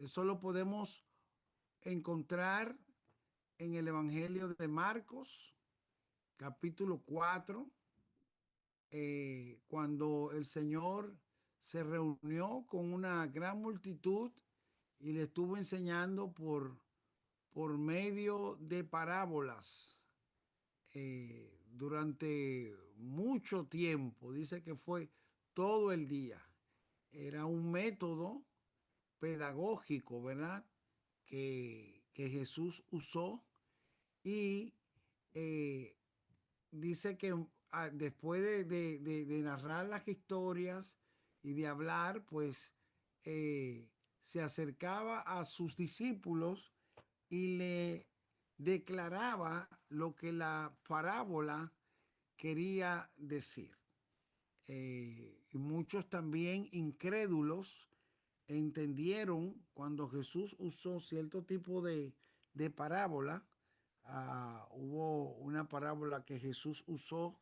Eso lo podemos encontrar en el Evangelio de Marcos, capítulo 4, cuando el Señor se reunió con una gran multitud y le estuvo enseñando por medio de parábolas durante mucho tiempo. Dice que fue todo el día. Era un método pedagógico, ¿verdad? Que Jesús usó y eh, dice que después de narrar las historias y de hablar, pues eh, se acercaba a sus discípulos y le declaraba lo que la parábola quería decir. Y muchos también incrédulos entendieron cuando Jesús usó cierto tipo de parábola. Hubo una parábola que Jesús usó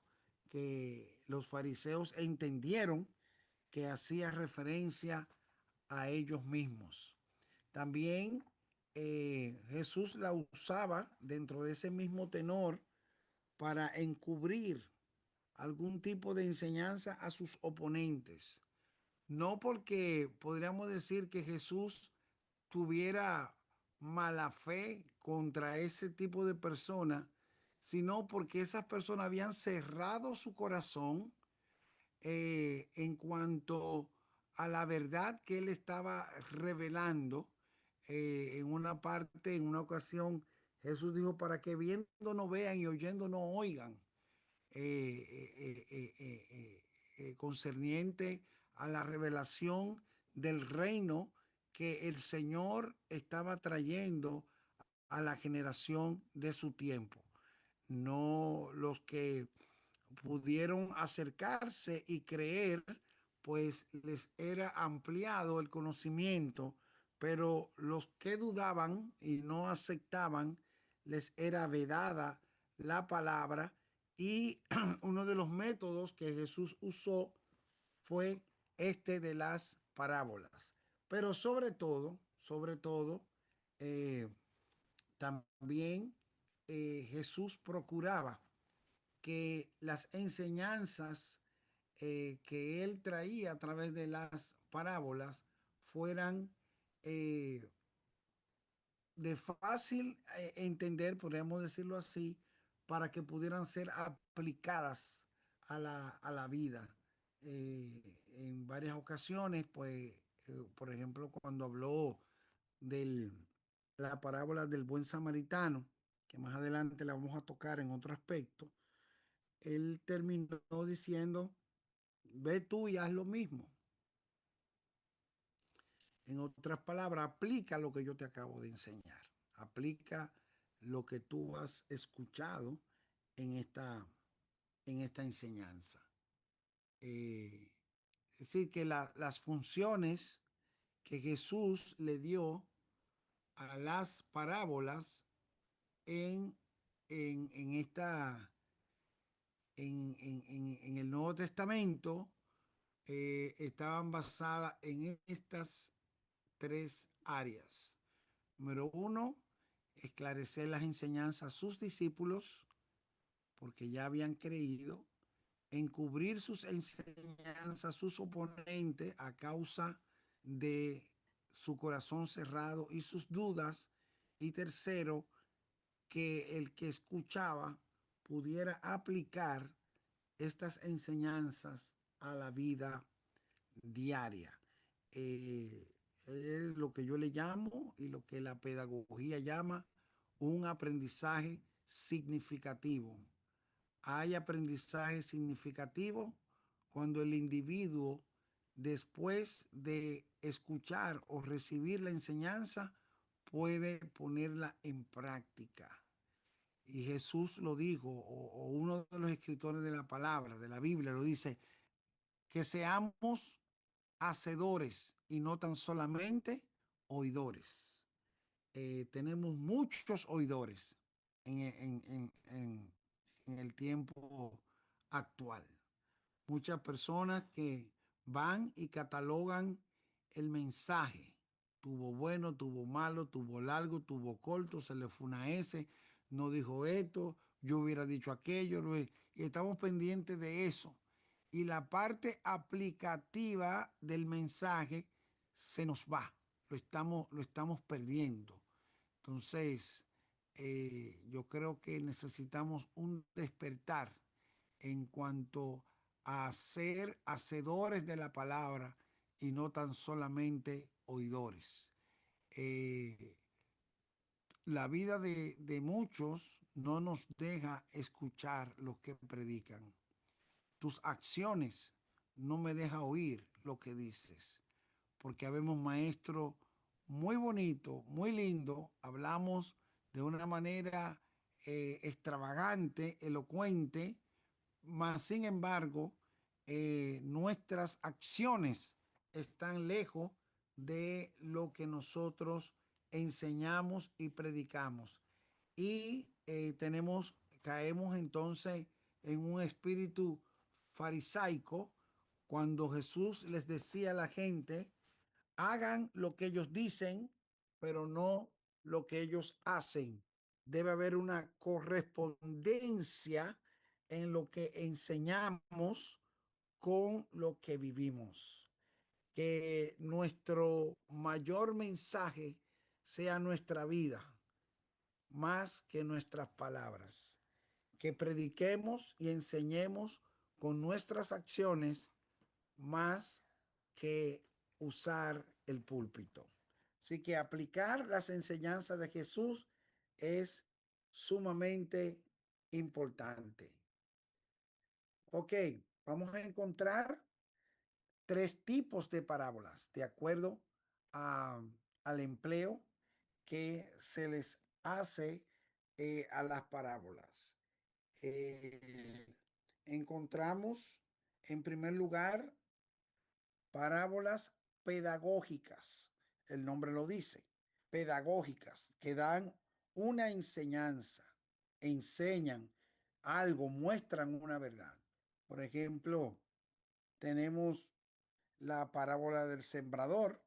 que los fariseos entendieron que hacía referencia a ellos mismos. También Jesús la usaba dentro de ese mismo tenor para encubrir algún tipo de enseñanza a sus oponentes. No porque podríamos decir que Jesús tuviera mala fe contra ese tipo de personas, sino porque esas personas habían cerrado su corazón en cuanto a la verdad que él estaba revelando. En una parte, en una ocasión, Jesús dijo, para que viendo no vean y oyendo no oigan, concerniente a la revelación del reino que el Señor estaba trayendo a la generación de su tiempo. No los que pudieron acercarse y creer, pues les era ampliado el conocimiento, pero los que dudaban y no aceptaban, les era vedada la palabra y uno de los métodos que Jesús usó fue este de las parábolas. Pero sobre todo, eh, también Jesús procuraba que las enseñanzas que él traía a través de las parábolas fueran eh, de fácil entender, podríamos decirlo así, para que pudieran ser aplicadas a la vida. En varias ocasiones, pues, por ejemplo, cuando habló de la parábola del buen samaritano, que más adelante la vamos a tocar en otro aspecto, él terminó diciendo, ve tú y haz lo mismo. En otras palabras, aplica lo que yo te acabo de enseñar. Aplica lo que tú has escuchado en en esta enseñanza. Eh, es decir, que las funciones que Jesús le dio a las parábolas en, en esta, en el Nuevo Testamento estaban basadas en estas tres áreas. Número uno, esclarecer las enseñanzas a sus discípulos, porque ya habían creído, encubrir sus enseñanzas a sus oponentes a causa de su corazón cerrado y sus dudas. Y tercero, que el que escuchaba pudiera aplicar estas enseñanzas a la vida diaria. Eh, es lo que yo le llamo y lo que la pedagogía llama un aprendizaje significativo. Hay aprendizaje significativo cuando el individuo, después de escuchar o recibir la enseñanza, puede ponerla en práctica. Y Jesús lo dijo, o uno de los escritores de la palabra, de la Biblia, lo dice, que seamos hacedores y no tan solamente oidores. Tenemos muchos oidores en el tiempo actual. Muchas personas que van y catalogan el mensaje, tuvo bueno, tuvo malo, tuvo largo, tuvo corto, se le fue una S, no dijo esto, yo hubiera dicho aquello, y estamos pendientes de eso. Y la parte aplicativa del mensaje se nos va, lo estamos perdiendo. Entonces, yo creo que necesitamos un despertar en cuanto a ser hacedores de la palabra y no tan solamente oidores. Eh, la vida de muchos no nos deja escuchar lo que predican. Tus acciones no me dejan oír lo que dices, porque habemos maestros muy bonitos, muy lindos, hablamos de una manera extravagante, elocuente, mas sin embargo, nuestras acciones están lejos de lo que nosotros enseñamos y predicamos. Y caemos entonces en un espíritu farisaico cuando Jesús les decía a la gente, hagan lo que ellos dicen, pero no lo que ellos hacen. Debe haber una correspondencia en lo que enseñamos con lo que vivimos. Que nuestro mayor mensaje sea nuestra vida, más que nuestras palabras. Que prediquemos y enseñemos con nuestras acciones más que usar el púlpito. Así que aplicar las enseñanzas de Jesús es sumamente importante. Ok, vamos a encontrar tres tipos de parábolas de acuerdo a, al empleo que se les hace a las parábolas. Eh, encontramos en primer lugar parábolas pedagógicas, el nombre lo dice, pedagógicas, que dan una enseñanza, enseñan algo, muestran una verdad. Por ejemplo, tenemos la parábola del sembrador,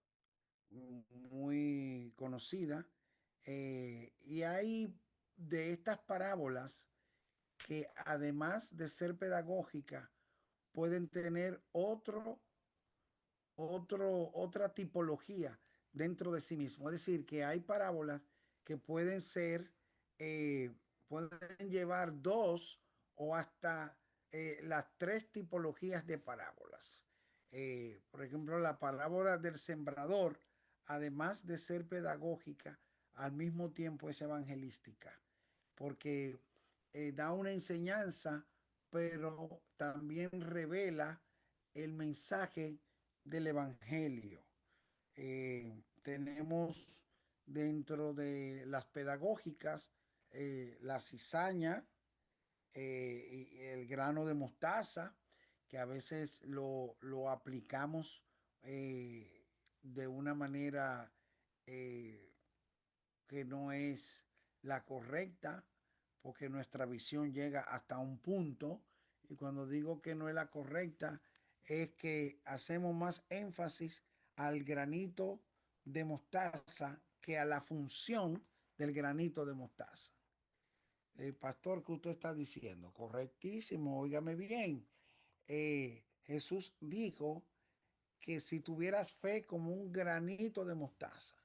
muy conocida, y hay de estas parábolas que además de ser pedagógicas, pueden tener otra tipología dentro de sí mismo. Es decir, que hay parábolas que pueden ser, pueden llevar dos o hasta las tres tipologías de parábolas. Por ejemplo, la parábola del sembrador, además de ser pedagógica, al mismo tiempo es evangelística, porque da una enseñanza, pero también revela el mensaje del Evangelio. Tenemos dentro de las pedagógicas la cizaña y el grano de mostaza, que a veces lo aplicamos de una manera eh, que no es la correcta, porque nuestra visión llega hasta un punto, y cuando digo que no es la correcta, es que hacemos más énfasis al granito de mostaza que a la función del granito de mostaza. El pastor, ¿que usted está diciendo? Correctísimo, óigame bien. Jesús dijo que si tuvieras fe como un granito de mostaza.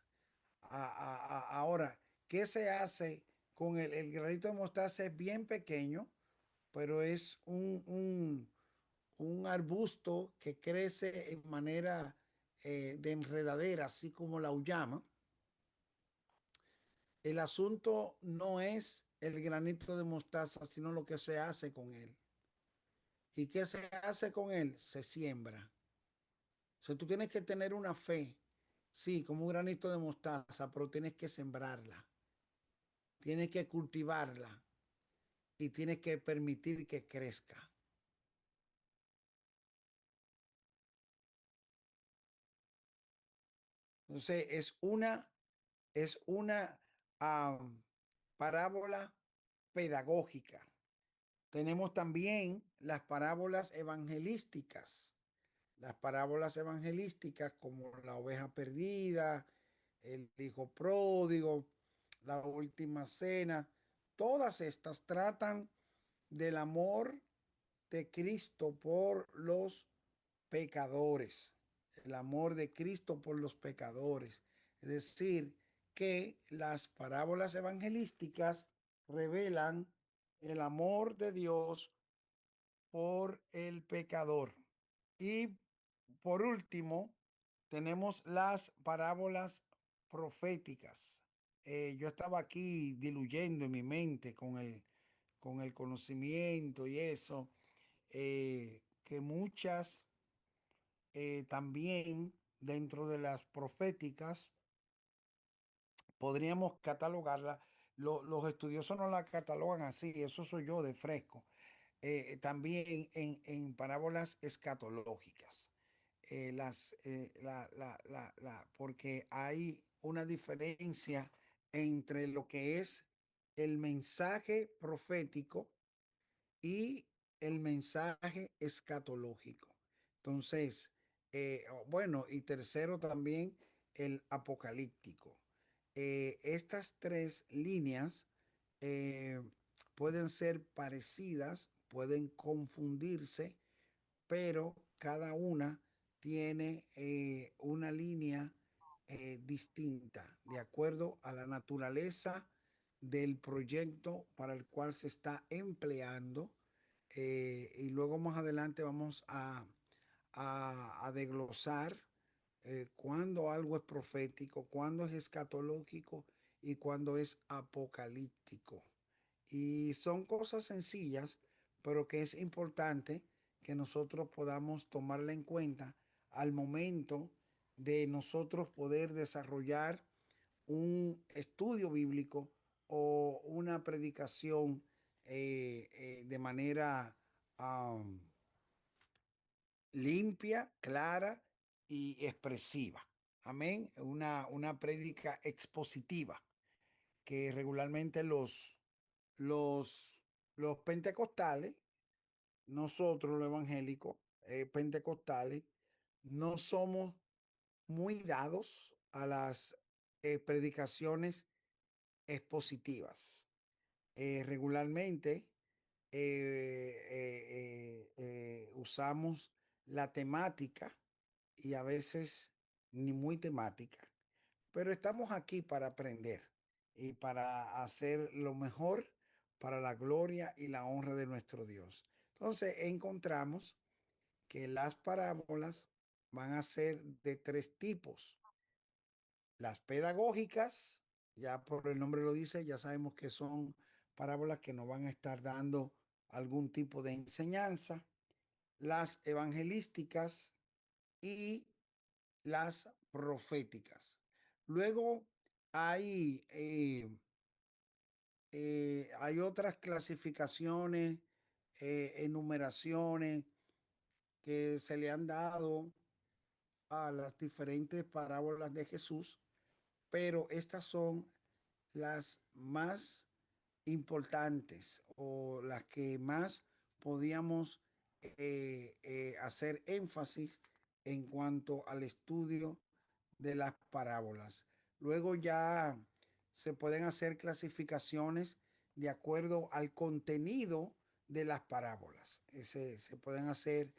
Ahora, ¿qué se hace con el granito de mostaza? Es bien pequeño, pero es un arbusto que crece en manera de enredadera, así como la uyama. El asunto no es el granito de mostaza, sino lo que se hace con él. ¿Y qué se hace con él? Se siembra. O sea, tú tienes que tener una fe, sí, como un granito de mostaza, pero tienes que sembrarla, tienes que cultivarla y tienes que permitir que crezca. Entonces, es una parábola pedagógica. Tenemos también las parábolas evangelísticas. Las parábolas evangelísticas como la oveja perdida, el hijo pródigo, la última cena, todas estas tratan del amor de Cristo por los pecadores, el amor de Cristo por los pecadores. Es decir, que las parábolas evangelísticas revelan el amor de Dios por el pecador. Y por último, tenemos las parábolas proféticas. Yo estaba aquí diluyendo en mi mente con el conocimiento y eso, que muchas también dentro de las proféticas podríamos catalogarla. Los estudiosos no la catalogan así, eso soy yo de fresco. También en parábolas escatológicas. Porque hay una diferencia entre lo que es el mensaje profético y el mensaje escatológico. Entonces, bueno, y tercero también el apocalíptico. Estas tres líneas eh, pueden ser parecidas, pueden confundirse, pero cada una tiene una línea distinta de acuerdo a la naturaleza del proyecto para el cual se está empleando. Y luego más adelante vamos a desglosar cuándo algo es profético, cuándo es escatológico y cuándo es apocalíptico. Y son cosas sencillas, pero que es importante que nosotros podamos tomarla en cuenta al momento de nosotros poder desarrollar un estudio bíblico o una predicación de manera um, limpia, clara y expresiva. Amén. Una prédica expositiva que regularmente los, los pentecostales, nosotros los evangélicos pentecostales, no somos muy dados a las predicaciones expositivas. Regularmente usamos la temática y a veces ni muy temática, pero estamos aquí para aprender y para hacer lo mejor para la gloria y la honra de nuestro Dios. Entonces encontramos que las parábolas van a ser de tres tipos. Las pedagógicas, ya por el nombre lo dice, ya sabemos que son parábolas que nos van a estar dando algún tipo de enseñanza. Las evangelísticas y las proféticas. Luego hay, hay otras clasificaciones, enumeraciones que se le han dado a las diferentes parábolas de Jesús, pero estas son las más importantes o las que más podíamos hacer énfasis en cuanto al estudio de las parábolas. Luego ya se pueden hacer clasificaciones de acuerdo al contenido de las parábolas. Se pueden hacer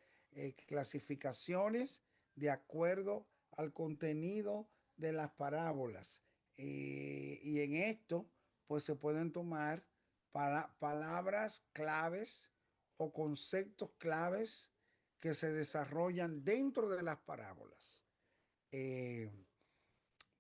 clasificaciones de acuerdo al contenido de las parábolas. Y en esto, pues se pueden tomar para palabras claves o conceptos claves que se desarrollan dentro de las parábolas. Eh,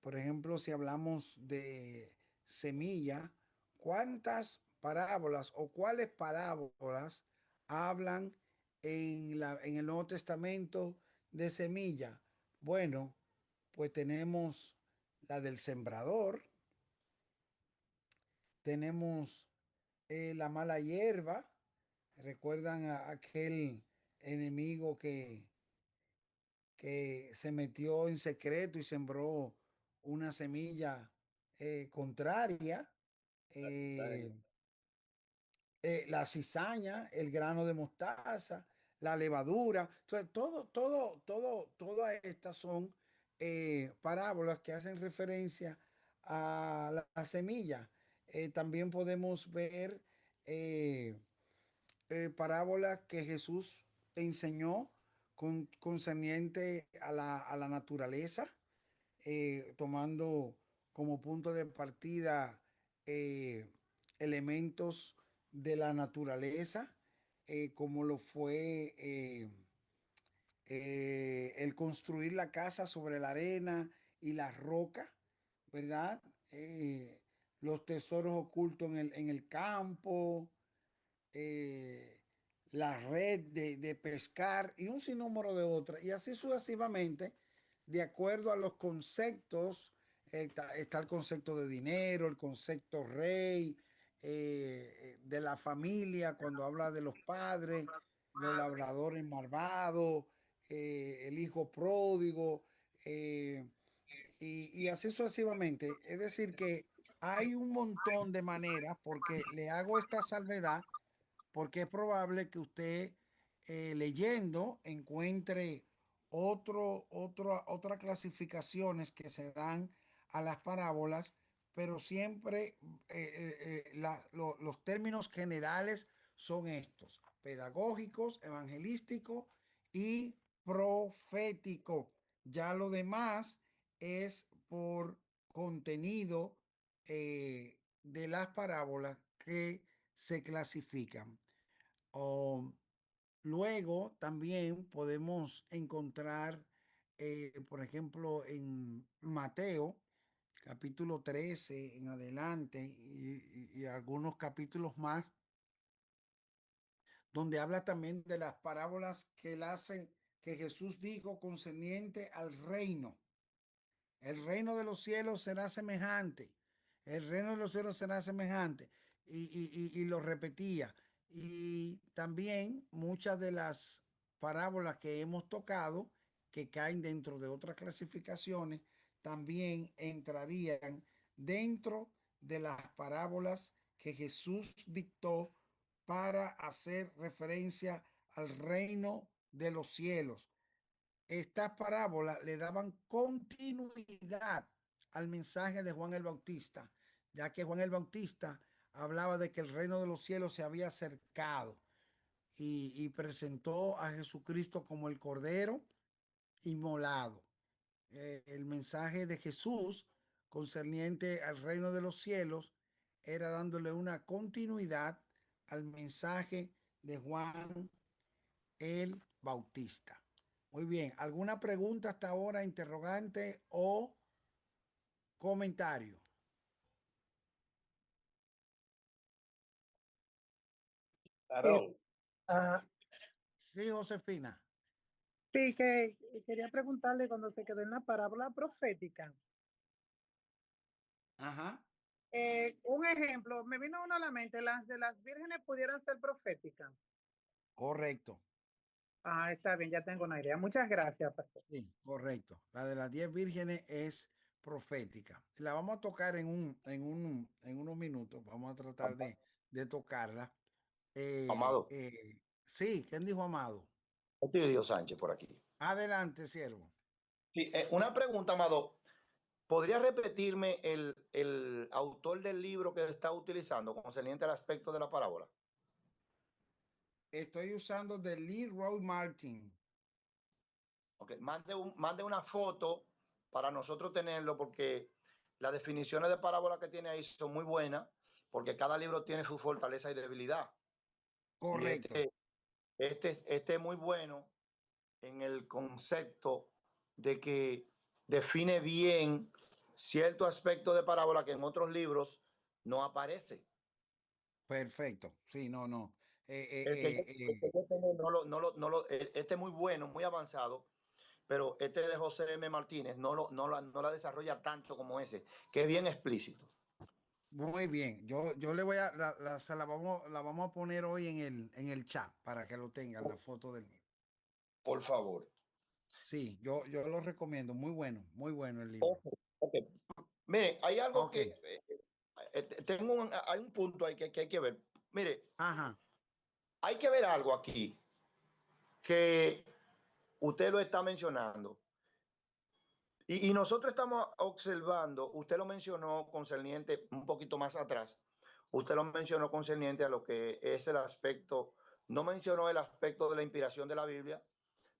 por ejemplo, si hablamos de semilla, ¿cuántas parábolas o cuáles parábolas hablan en el Nuevo Testamento de semilla? Bueno, pues tenemos la del sembrador, tenemos la mala hierba. ¿Recuerdan a aquel enemigo que se metió en secreto y sembró una semilla contraria? eh, la cizaña, el grano de mostaza, la levadura. Entonces, todas estas son parábolas que hacen referencia a la semilla. También podemos ver eh, parábolas que Jesús enseñó concerniente a la naturaleza, tomando como punto de partida eh, elementos de la naturaleza, como lo fue el construir la casa sobre la arena y la roca, ¿verdad? Los tesoros ocultos en el campo, eh, la red de pescar y un sinnúmero de otras. Y así sucesivamente, de acuerdo a los conceptos, está el concepto de dinero, el concepto rey, de la familia, cuando habla de los padres, los labradores malvados, el hijo pródigo, eh, y así sucesivamente. Es decir, que hay un montón de maneras, porque le hago esta salvedad porque es probable que usted leyendo encuentre otras clasificaciones que se dan a las parábolas, pero siempre los términos generales son estos: pedagógicos, evangelístico y profético. Ya lo demás es por contenido de las parábolas que se clasifican. O, luego también podemos encontrar, por ejemplo, en Mateo, capítulo 13 en adelante, y algunos capítulos más, donde habla también de las parábolas que él hace, que Jesús dijo concerniente al reino. El reino de los cielos será semejante. El reino de los cielos será semejante. Y lo repetía. Y también muchas de las parábolas que hemos tocado, que caen dentro de otras clasificaciones, también entrarían dentro de las parábolas que Jesús dictó para hacer referencia al reino de los cielos. Estas parábolas le daban continuidad al mensaje de Juan el Bautista, ya que Juan el Bautista hablaba de que el reino de los cielos se había acercado y presentó a Jesucristo como el Cordero inmolado. El mensaje de Jesús concerniente al reino de los cielos era dándole una continuidad al mensaje de Juan el Bautista. Muy bien, ¿alguna pregunta hasta ahora, interrogante o comentario? Claro. Ah, Sí, Josefina. sí, que quería preguntarle cuando se quedó en la parábola profética. Ajá, Un ejemplo, me vino uno a la mente, las de las vírgenes pudieran ser proféticas. correcto. Ah, está bien, ya tengo una idea. Muchas gracias, pastor. Sí, correcto. La de las 10 vírgenes es profética. La vamos a tocar en unos minutos. Vamos a tratar de tocarla. Amado, Sí, ¿quién dijo Amado? Otidio Sánchez por aquí. Adelante, siervo. Sí, una pregunta, Amado. ¿Podría repetirme el autor del libro que está utilizando concerniente al aspecto de la parábola? Estoy usando de Leroy Martin. Okay. Mande una foto para nosotros tenerlo, porque las definiciones de parábola que tiene ahí son muy buenas, porque cada libro tiene su fortaleza y debilidad. Y Correcto. este es muy bueno en el concepto de que define bien cierto aspecto de parábola que en otros libros no aparece. Perfecto. Sí, no, no. El que yo tengo este es muy bueno, muy avanzado, pero este de José M. Martínez no la desarrolla tanto como ese, que es bien explícito. Muy bien. Yo le voy a, la vamos a poner hoy en el chat para que lo tengan, la foto del libro. Por favor. Sí, yo lo recomiendo. Muy bueno el libro. Okay, okay. Mire, hay algo Ok. que hay un punto ahí que hay que ver. Mire, Ajá. hay que ver algo aquí que usted lo está mencionando. Y nosotros estamos observando, usted lo mencionó concerniente un poquito más atrás, usted lo mencionó concerniente a lo que es el aspecto, no mencionó el aspecto de la inspiración de la Biblia,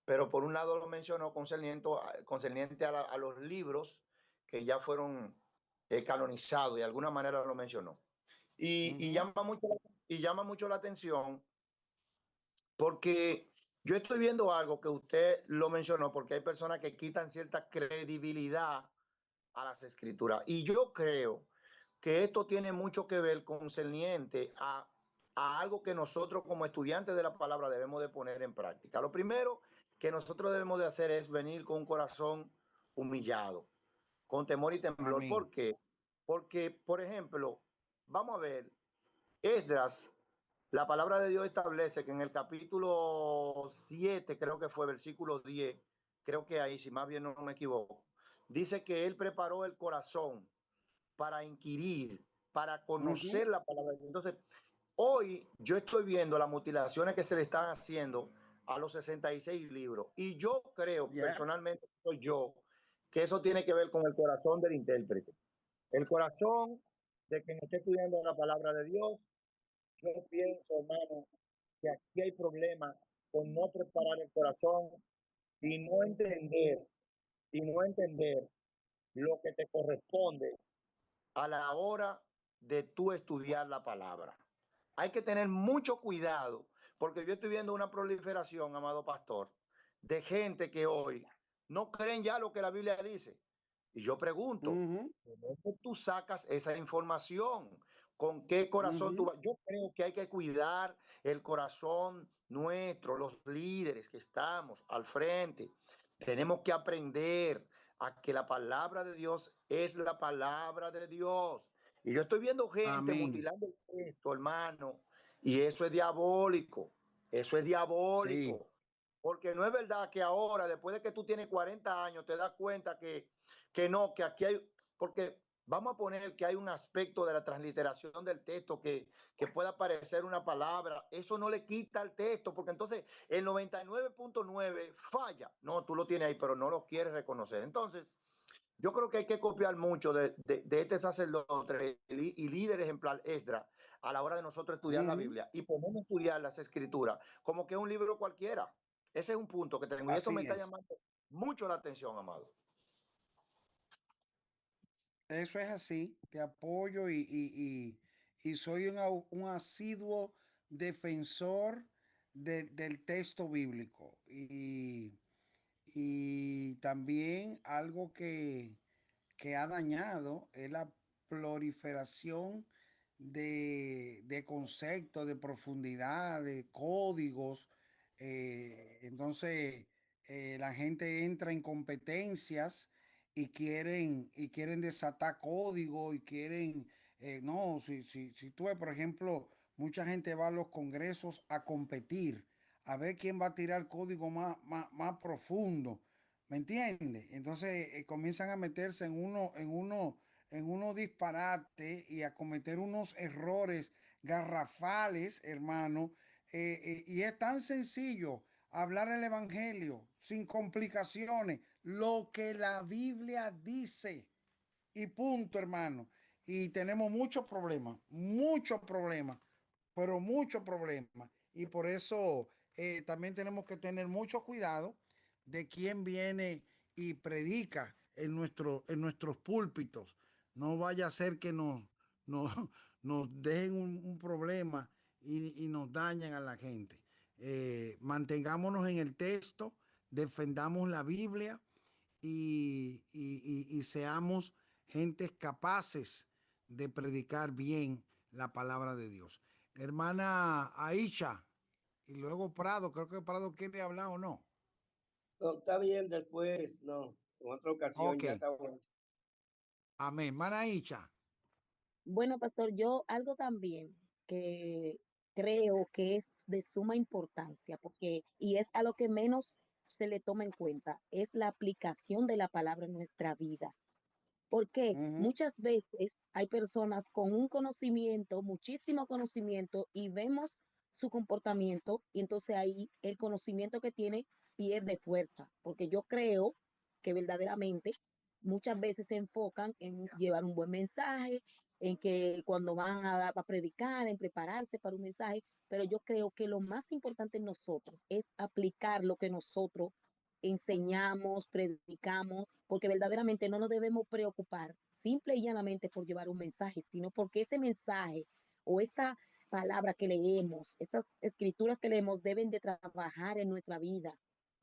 pero por un lado lo mencionó concerniente a los libros que ya fueron canonizados, de alguna manera lo mencionó. Y llama mucho la atención porque yo estoy viendo algo que usted lo mencionó, porque hay personas que quitan cierta credibilidad a las escrituras. Y yo creo que esto tiene mucho que ver concerniente a algo que nosotros como estudiantes de la palabra debemos de poner en práctica. Lo primero que nosotros debemos de hacer es venir con un corazón humillado, con temor y temblor. Amén. ¿Por qué? Porque, por ejemplo, vamos a ver, Esdras, la palabra de Dios establece que en el capítulo 7, creo que fue versículo 10, creo que ahí, si más bien no me equivoco, dice que él preparó el corazón para inquirir, para Ujú. conocer la palabra. Entonces, hoy yo estoy viendo las mutilaciones que se le están haciendo a los 66 libros y yo creo Ya. personalmente, soy yo, que eso tiene que ver con el corazón del intérprete. El corazón de quien esté estudiando la palabra de Dios. Yo pienso, hermano, que aquí hay problemas con no preparar el corazón y no entender lo que te corresponde a la hora de tú estudiar la palabra. Hay que tener mucho cuidado, porque yo estoy viendo una proliferación, amado pastor, de gente que hoy no creen ya lo que la Biblia dice. Y yo pregunto, Ujú, ¿de dónde tú sacas esa información? ¿Con qué corazón tú ujú. vas? Yo creo que hay que cuidar el corazón nuestro, los líderes que estamos al frente. Tenemos que aprender a que la palabra de Dios es la palabra de Dios. Y yo estoy viendo gente Amén. mutilando el texto, hermano, y eso es diabólico. Eso es Sí. diabólico. Porque no es verdad que ahora, después de que tú tienes 40 años, te das cuenta que no, que aquí hay, porque vamos a poner que hay un aspecto de la transliteración del texto que pueda parecer una palabra, eso no le quita al texto, porque entonces el 99.9 falla. No, tú lo tienes ahí, pero no lo quieres reconocer. Entonces, yo creo que hay que copiar mucho de este sacerdote y líder ejemplar Esdras a la hora de nosotros estudiar la Ujú. Biblia y ponernos a estudiar las escrituras como que es un libro cualquiera. Ese es un punto que tengo y eso me Así está es. llamando mucho la atención, amado. Eso es así. Te apoyo y soy un asiduo defensor del texto bíblico. Y también algo que ha dañado es la proliferación de conceptos, de profundidad, de códigos. Entonces, la gente entra en competencias y quieren desatar código y quieren, no, si tú ves, por ejemplo, mucha gente va a los congresos a competir, a ver quién va a tirar código más profundo. ¿Me entiendes? Entonces comienzan a meterse en uno disparate y a cometer unos errores garrafales, hermano. Y es tan sencillo hablar el evangelio sin complicaciones, lo que la Biblia dice. Y punto, hermano. Y tenemos muchos problemas, pero muchos problemas. Y por eso también tenemos que tener mucho cuidado de quién viene y predica en nuestros púlpitos. No vaya a ser que nos, nos dejen un problema y nos dañen a la gente. Mantengámonos en el texto, defendamos la Biblia y seamos gentes capaces de predicar bien la palabra de Dios. Hermana Aisha, y luego Prado, creo que Prado quiere hablar o no. No, está bien, después, no, en otra ocasión Ok, ya está bueno. amén. Hermana Aisha. Bueno, pastor, yo algo también que creo que es de suma importancia, porque, y es a lo que menos se le toma en cuenta, es la aplicación de la palabra en nuestra vida. Porque Ujú. muchas veces hay personas con un conocimiento, muchísimo conocimiento, y vemos su comportamiento, y entonces ahí el conocimiento que tiene pierde fuerza, porque yo creo que verdaderamente muchas veces se enfocan en llevar un buen mensaje, en que cuando van a predicar, en prepararse para un mensaje, pero yo creo que lo más importante en nosotros es aplicar lo que nosotros enseñamos, predicamos, porque verdaderamente no nos debemos preocupar simple y llanamente por llevar un mensaje, sino porque ese mensaje o esa palabra que leemos, esas escrituras que leemos deben de trabajar en nuestra vida,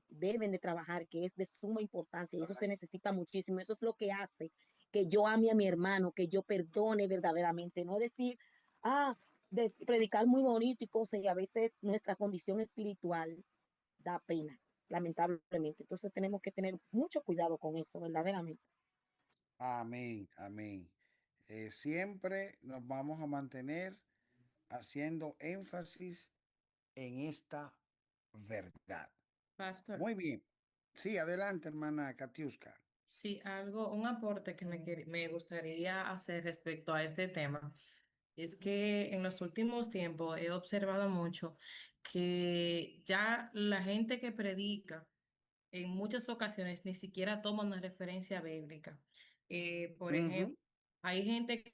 deben de trabajar, que es de suma importancia y eso se necesita muchísimo. Eso es lo que hace que yo ame a mi hermano, que yo perdone verdaderamente, no decir, ah, predicar muy bonito y cosas, y a veces nuestra condición espiritual da pena, lamentablemente. Entonces tenemos que tener mucho cuidado con eso, verdaderamente. Amén, amén. Siempre nos vamos a mantener haciendo énfasis en esta verdad. Pastor, Muy bien. Sí, adelante, hermana Katiuska. sí, un aporte que me gustaría hacer respecto a este tema es que en los últimos tiempos he observado mucho que ya la gente que predica en muchas ocasiones ni siquiera toma una referencia bíblica. Por ejemplo, Ujú, hay gente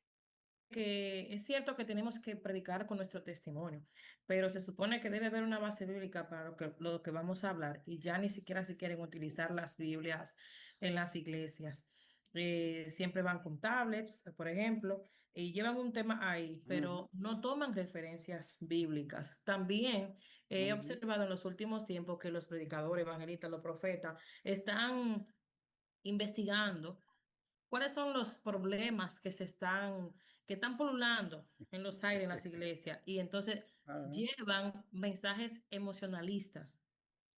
que es cierto que tenemos que predicar con nuestro testimonio, pero se supone que debe haber una base bíblica para lo que vamos a hablar y ya ni siquiera se quieren utilizar las Biblias en las iglesias. Siempre van con tablets, por ejemplo, y llevan un tema ahí, ujú, pero no toman referencias bíblicas. También he ujú. observado en los últimos tiempos que los predicadores, evangelistas, los profetas están investigando cuáles son los problemas que están pululando en los aires en las iglesias y entonces Ajá, llevan mensajes emocionalistas.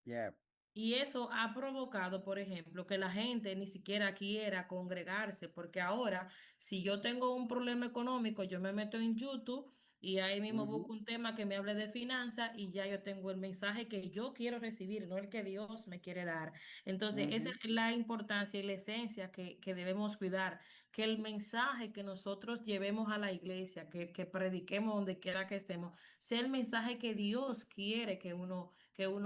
yeah. Y eso ha provocado, por ejemplo, que la gente ni siquiera quiera congregarse, porque ahora, si yo tengo un problema económico, yo me meto en YouTube y ahí mismo Ujú, busco un tema que me hable de finanzas y ya yo tengo el mensaje que yo quiero recibir, no el que Dios me quiere dar. Entonces, esa ujú. es la importancia y la esencia que debemos cuidar, que el mensaje que nosotros llevemos a la iglesia, que prediquemos donde quiera que estemos, sea el mensaje que Dios quiere que uno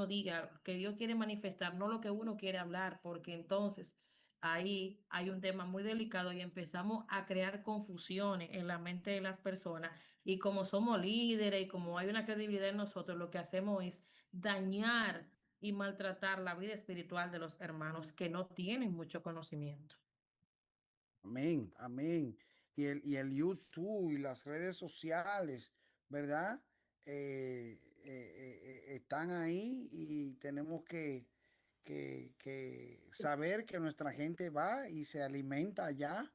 diga, que Dios quiere manifestar, no lo que uno quiere hablar, porque entonces ahí hay un tema muy delicado y empezamos a crear confusiones en la mente de las personas. Y como somos líderes y como hay una credibilidad en nosotros, lo que hacemos es dañar y maltratar la vida espiritual de los hermanos que no tienen mucho conocimiento. Amén, amén. Y el YouTube y las redes sociales, ¿verdad? Están ahí y tenemos que saber que nuestra gente va y se alimenta allá.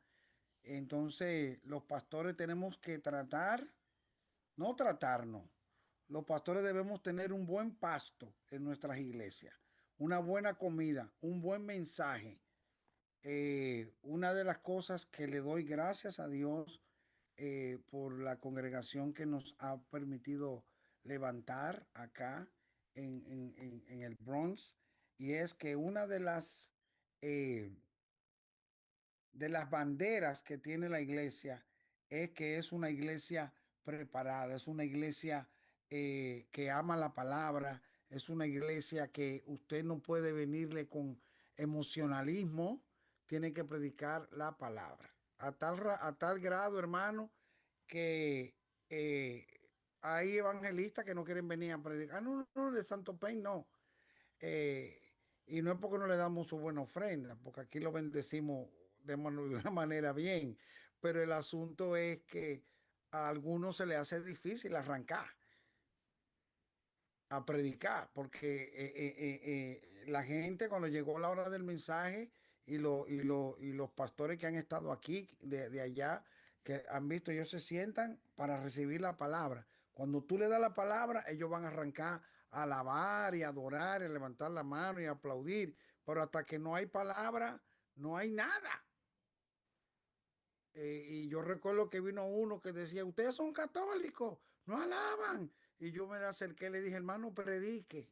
Entonces, los pastores tenemos que no tratarnos. Los pastores debemos tener un buen pasto en nuestras iglesias, una buena comida, un buen mensaje. Una de las cosas que le doy gracias a Dios por la congregación que nos ha permitido levantar acá en el Bronx, y es que una eh, de las banderas que tiene la iglesia es que es una iglesia preparada, es una iglesia que ama la palabra, es una iglesia que usted no puede venirle con emocionalismo, tiene que predicar la palabra. A tal grado, hermano, que eh, hay evangelistas que no quieren venir a predicar. Ah, no, no, de Santo Peña no. Eh, y no es porque no le damos su buena ofrenda, porque aquí lo bendecimos de una manera bien, pero el asunto es que a algunos se le hace difícil arrancar a predicar, porque la gente cuando llegó la hora del mensaje y los pastores que han estado aquí de allá, que han visto, ellos se sientan para recibir la palabra. Cuando tú le das la palabra, ellos van a arrancar a alabar y adorar y levantar la mano y aplaudir, pero hasta que no hay palabra, no hay nada. Y yo recuerdo que vino uno que decía, ustedes son católicos, no alaban. Y yo me acerqué y le dije, hermano, predique.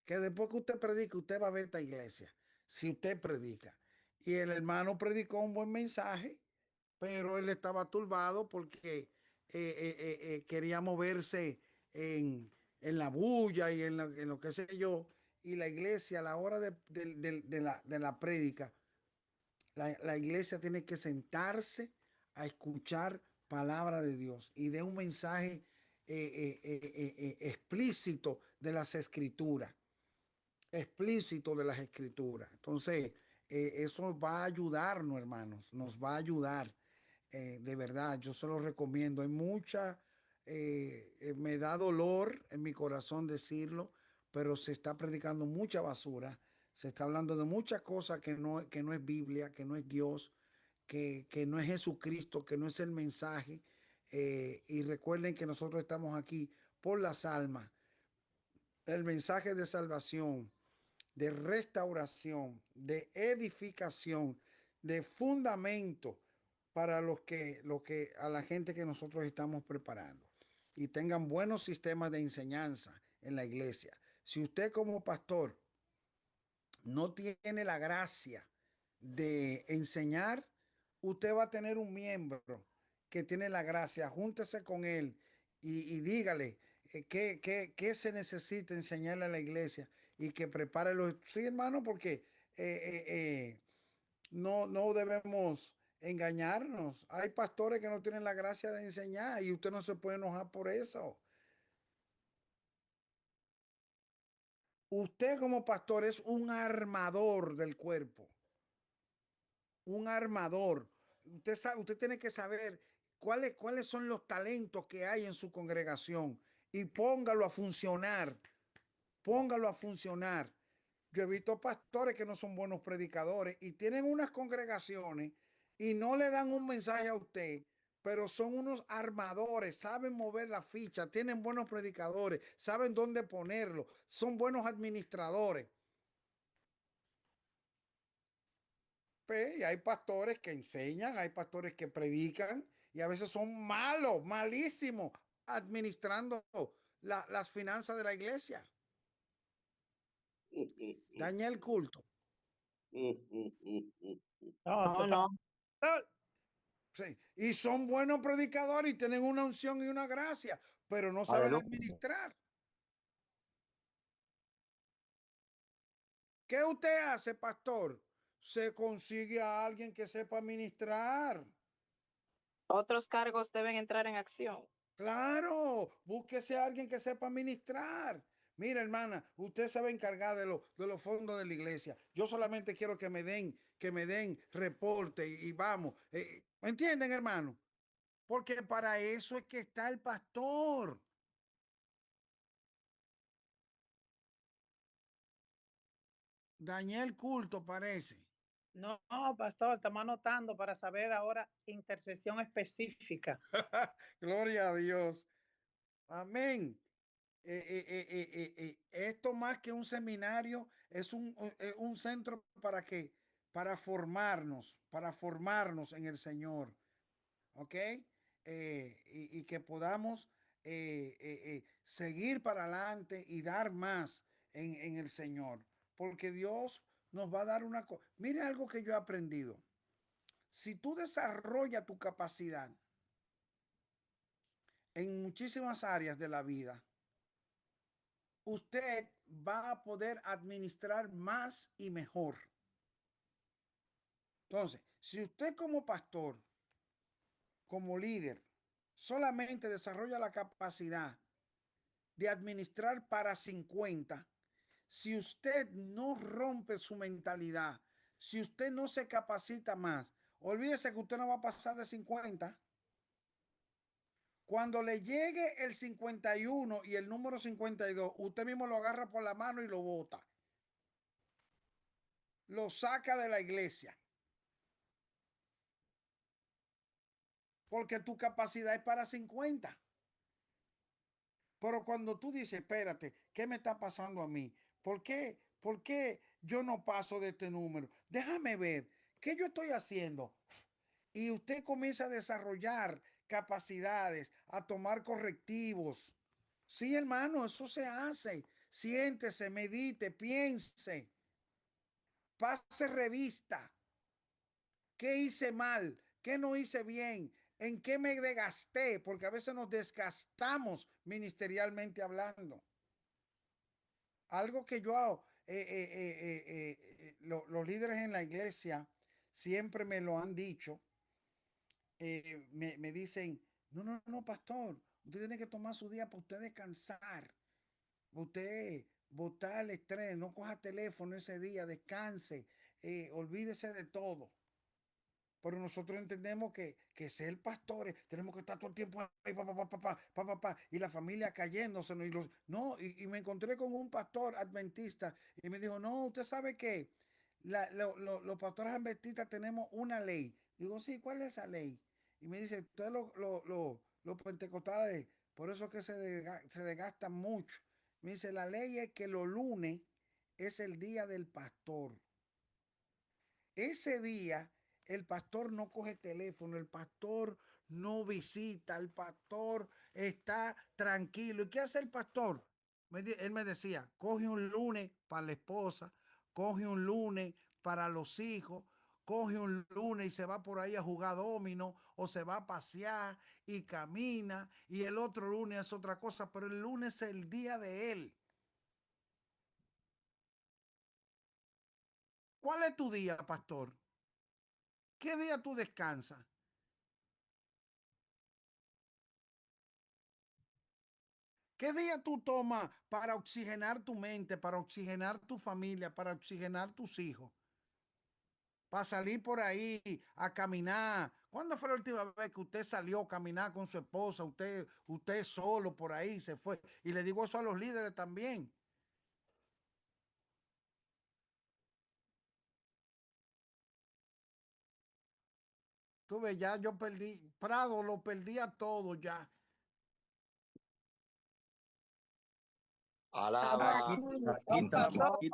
Que después que usted predique, usted va a ver esta iglesia. Si usted predica. Y el hermano predicó un buen mensaje, pero él estaba turbado porque quería moverse en la bulla y en lo que sé yo. y la iglesia a la hora de la prédica, la iglesia tiene que sentarse a escuchar palabra de Dios y de un mensaje explícito de las escrituras, explícito de las escrituras. Entonces, eso va a ayudarnos, hermanos, nos va a ayudar. De verdad, yo se lo recomiendo. Hay mucha, me da dolor en mi corazón decirlo, pero se está predicando mucha basura. Se está hablando de muchas cosas que no es Biblia, que no es Dios, que no es Jesucristo, que no es el mensaje. Y recuerden que nosotros estamos aquí por las almas. El mensaje de salvación, de restauración, de edificación, de fundamento para lo que a la gente que nosotros estamos preparando y tengan buenos sistemas de enseñanza en la iglesia. Si usted como pastor no tiene la gracia de enseñar, usted va a tener un miembro que tiene la gracia. Júntese con él y dígale qué se necesita enseñarle a la iglesia y que prepare los... Sí, hermano, porque no debemos engañarnos. Hay pastores que no tienen la gracia de enseñar y usted no se puede enojar por eso. Usted como pastor es un armador del cuerpo, un armador. Usted sabe, usted tiene que saber cuáles son los talentos que hay en su congregación y póngalo a funcionar. Póngalo a funcionar. Yo he visto pastores que no son buenos predicadores y tienen unas congregaciones y no le dan un mensaje a usted, pero son unos armadores, saben mover la ficha, tienen buenos predicadores, saben dónde ponerlo, son buenos administradores. Y hay pastores que enseñan, hay pastores que predican y a veces son malos, malísimos, administrando las finanzas de la iglesia. Daña el culto. No. Sí. Y son buenos predicadores y tienen una unción y una gracia, pero no saben administrar. ¿Qué usted hace, pastor? Se consigue a alguien que sepa administrar. Otros cargos deben entrar en acción. Claro, búsquese a alguien que sepa administrar. Mira, hermana, usted se va a encargar de los fondos de la iglesia. Yo solamente quiero que me den reporte y vamos. ¿Me entienden, hermano? Porque para eso es que está el pastor. Dañé el culto, parece. No, pastor, estamos anotando para saber ahora intercesión específica. Gloria a Dios. Amén. Esto más que un seminario es un centro para formarnos en el Señor. ¿Ok? Y que podamos seguir para adelante y dar más en el Señor. Porque Dios nos va a dar una cosa. Mire algo que yo he aprendido. Si tú desarrollas tu capacidad en muchísimas áreas de la vida, usted va a poder administrar más y mejor. Entonces, si usted como pastor, como líder, solamente desarrolla la capacidad de administrar para 50, si usted no rompe su mentalidad, si usted no se capacita más, olvídese que usted no va a pasar de 50. Cuando le llegue el 51 y el número 52, usted mismo lo agarra por la mano y lo bota. Lo saca de la iglesia. Porque tu capacidad es para 50. Pero cuando tú dices, espérate, ¿qué me está pasando a mí? ¿Por qué yo no paso de este número? Déjame ver, ¿qué yo estoy haciendo? Y usted comienza a desarrollar capacidades, a tomar correctivos. Sí, hermano, eso se hace. Siéntese, medite, piense, pase revista. ¿Qué hice mal? ¿Qué no hice bien? ¿En qué me desgasté? Porque a veces nos desgastamos ministerialmente hablando. Algo que yo los líderes en la iglesia siempre me lo han dicho. Me dicen, no, pastor, usted tiene que tomar su día para usted descansar, usted botar el estrés, no coja teléfono ese día, descanse, olvídese de todo. Pero nosotros entendemos que ser pastores, tenemos que estar todo el tiempo ahí, y la familia cayéndose. Y me encontré con un pastor adventista y me dijo, no, usted sabe que los pastores adventistas tenemos una ley. Digo, sí, ¿cuál es esa ley? Y me dice, ustedes los pentecostales, por eso que se desgastan mucho. Me dice, la ley es que los lunes es el día del pastor. Ese día el pastor no coge teléfono, el pastor no visita, el pastor está tranquilo. ¿Y qué hace el pastor? Él me decía, coge un lunes para la esposa, coge un lunes para los hijos, coge un lunes y se va por ahí a jugar domino o se va a pasear y camina y el otro lunes es otra cosa, pero el lunes es el día de él. ¿Cuál es tu día, pastor? ¿Qué día tú descansas? ¿Qué día tú tomas para oxigenar tu mente, para oxigenar tu familia, para oxigenar tus hijos? Para salir por ahí a caminar. ¿Cuándo fue la última vez que usted salió a caminar con su esposa? Usted solo por ahí se fue. Y le digo eso a los líderes también. Tú ves, ya yo perdí, Prado lo perdía todo ya. Alaba. Aquí estamos, Pastor, aquí estamos. Estamos aquí,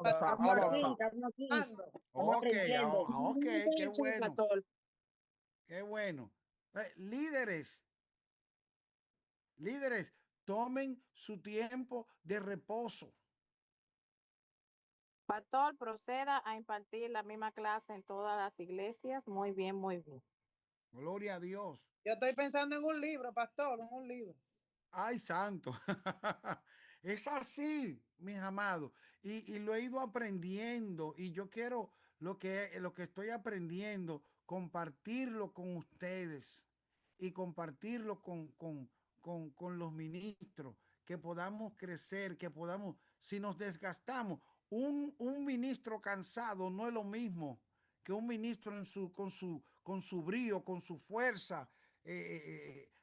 Alaba. estamos aquí, pasando. estamos Ok, aprendiendo. ok, qué Dicho, bueno, pastor. qué bueno. Líderes, tomen su tiempo de reposo. Pastor, proceda a impartir la misma clase en todas las iglesias. Muy bien, muy bien. Gloria a Dios. Yo estoy pensando en un libro, pastor, en un libro. Ay, santo. Es así, mis amados. Y lo he ido aprendiendo. Y yo quiero lo que estoy aprendiendo, compartirlo con ustedes y compartirlo con los ministros, que podamos crecer, que podamos, si nos desgastamos, un ministro cansado no es lo mismo que un ministro con su brío, con su fuerza,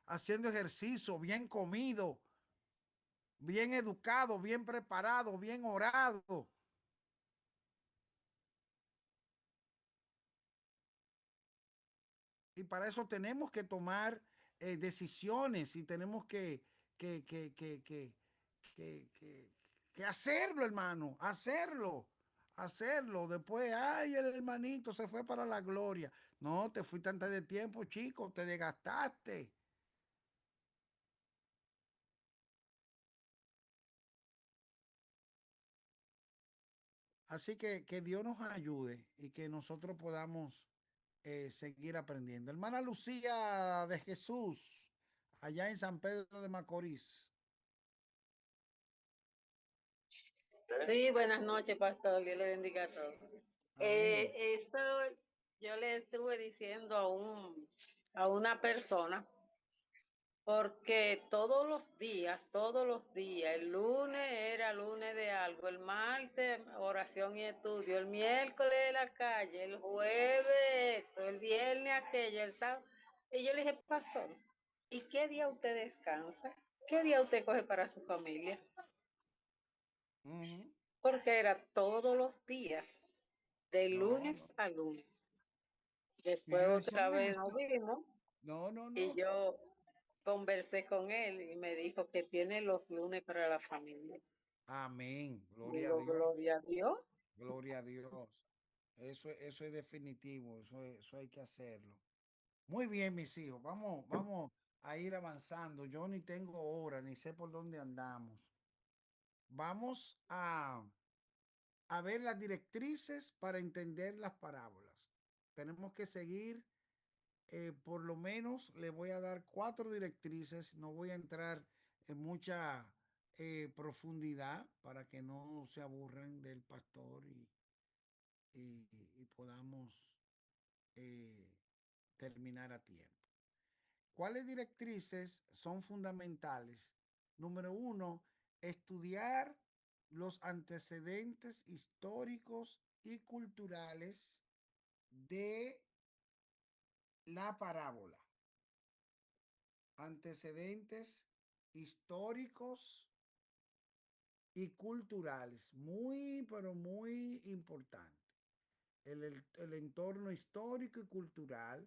haciendo ejercicio, bien comido, bien educado, bien preparado, bien orado. Y para eso tenemos que tomar decisiones y tenemos que, que, que, que, que hacerlo, hermano, hacerlo. Después, ay, el hermanito se fue para la gloria. No, te fuiste antes de tiempo, chico, te desgastaste. Así que Dios nos ayude y que nosotros podamos seguir aprendiendo. Hermana Lucía de Jesús, allá en San Pedro de Macorís. Sí, buenas noches, pastor. Dios le bendiga a todos. Amén. Eso yo le estuve diciendo a una persona, porque todos los días, el lunes era lunes de algo, el martes oración y estudio, el miércoles la calle, el jueves esto, el viernes aquello, el sábado. Y yo le dije, pastor, ¿y qué día usted descansa? ¿Qué día usted coge para su familia? Uh -huh. Porque era todos los días, de No, lunes no. a lunes. Y Después yo decía, otra oye, vez nos vimos y no. yo conversé con él y me dijo que tiene los lunes para la familia. Amén. Gloria a Digo, Dios. gloria a Dios. Gloria a Dios. Eso es definitivo. Eso hay que hacerlo. Muy bien, mis hijos. Vamos a ir avanzando. Yo ni tengo hora, ni sé por dónde andamos. Vamos a ver las directrices para entender las parábolas. Tenemos que seguir, por lo menos le voy a dar 4 directrices. No voy a entrar en mucha profundidad para que no se aburran del pastor y podamos terminar a tiempo. ¿Cuáles directrices son fundamentales? Número uno, estudiar los antecedentes históricos y culturales de la parábola. Antecedentes históricos y culturales, muy, pero muy importante. El entorno histórico y cultural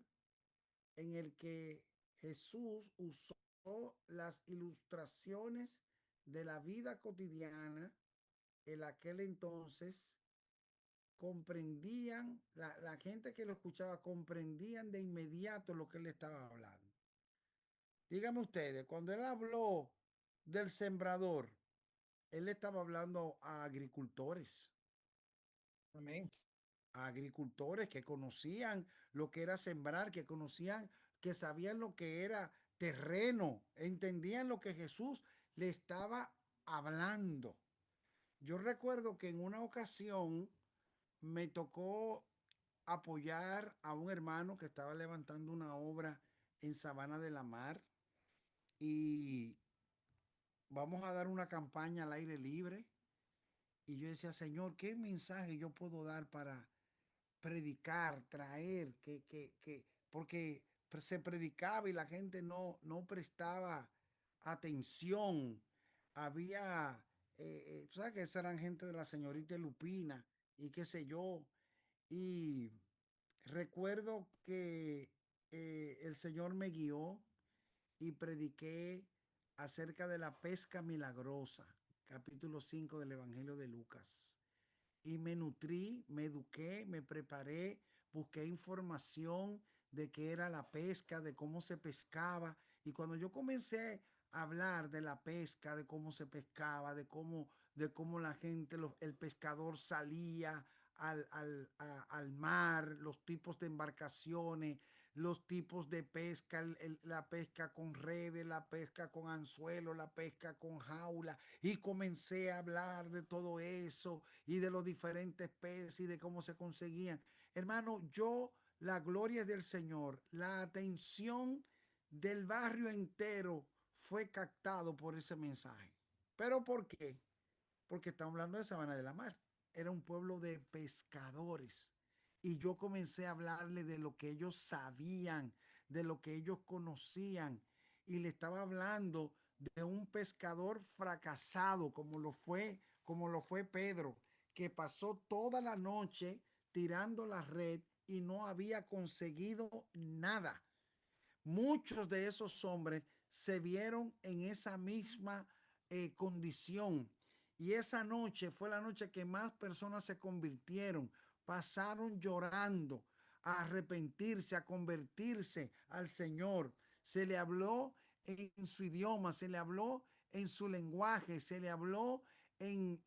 en el que Jesús usó las ilustraciones de la vida cotidiana en aquel entonces, comprendían, la gente que lo escuchaba comprendían de inmediato lo que él estaba hablando. Díganme ustedes, cuando él habló del sembrador, él estaba hablando a agricultores. Amén. A agricultores que conocían lo que era sembrar, que conocían, que sabían lo que era terreno, entendían lo que Jesús le estaba hablando. Yo recuerdo que en una ocasión me tocó apoyar a un hermano que estaba levantando una obra en Sabana de la Mar y vamos a dar una campaña al aire libre. Y yo decía, Señor, ¿qué mensaje yo puedo dar para predicar, traer, porque se predicaba y la gente no prestaba atención? Había, ¿sabes que esas eran gente de la señorita Lupina y qué sé yo? Y recuerdo que el Señor me guió y prediqué acerca de la pesca milagrosa, capítulo 5 del Evangelio de Lucas. Y me nutrí, me eduqué, me preparé, busqué información de qué era la pesca, de cómo se pescaba. Y cuando yo comencé a hablar de la pesca, de cómo se pescaba, de cómo la gente, el pescador salía al mar, los tipos de embarcaciones, los tipos de pesca, la pesca con redes, la pesca con anzuelo, la pesca con jaula, y comencé a hablar de todo eso y de los diferentes peces y de cómo se conseguían. Hermano, la gloria del Señor, la atención del barrio entero fue captado por ese mensaje. ¿Pero por qué? Porque estamos hablando de Sabana de la Mar. Era un pueblo de pescadores. Y yo comencé a hablarle de lo que ellos sabían, de lo que ellos conocían. Y le estaba hablando de un pescador fracasado, como lo fue Pedro, que pasó toda la noche tirando la red y no había conseguido nada. Muchos de esos hombres se vieron en esa misma condición. Y esa noche fue la noche que más personas se convirtieron, pasaron llorando a arrepentirse, a convertirse al Señor. Se le habló en su idioma, se le habló en su lenguaje, se le habló en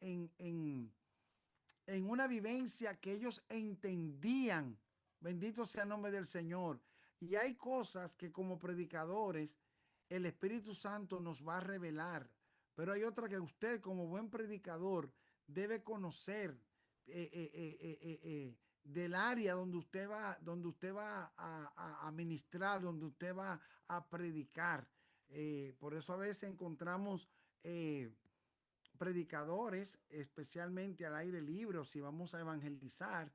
una vivencia que ellos entendían. Bendito sea el nombre del Señor. Y hay cosas que como predicadores el Espíritu Santo nos va a revelar, pero hay otra que usted como buen predicador debe conocer del área donde usted va a ministrar, donde usted va a predicar. Por eso a veces encontramos predicadores, especialmente al aire libre, o si vamos a evangelizar,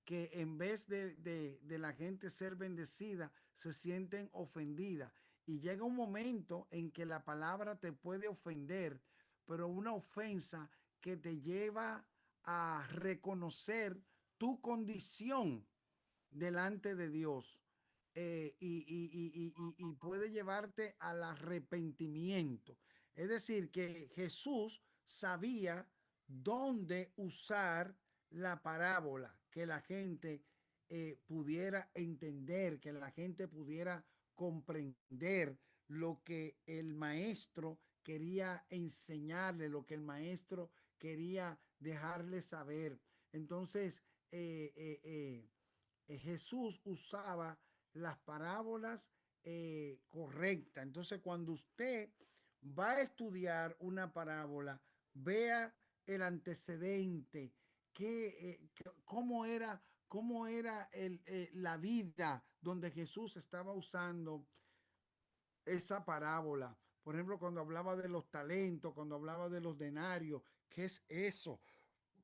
que en vez de la gente ser bendecida, se sienten ofendidas. Y llega un momento en que la palabra te puede ofender, pero una ofensa que te lleva a reconocer tu condición delante de Dios, y puede llevarte al arrepentimiento. Es decir, que Jesús sabía dónde usar la parábola, que la gente pudiera entender, que la gente pudiera comprender lo que el maestro quería enseñarle, lo que el maestro quería dejarle saber. Entonces, Jesús usaba las parábolas correctas. Entonces, cuando usted va a estudiar una parábola, vea el antecedente, cómo era la vida donde Jesús estaba usando esa parábola. Por ejemplo, cuando hablaba de los talentos, cuando hablaba de los denarios, ¿qué es eso?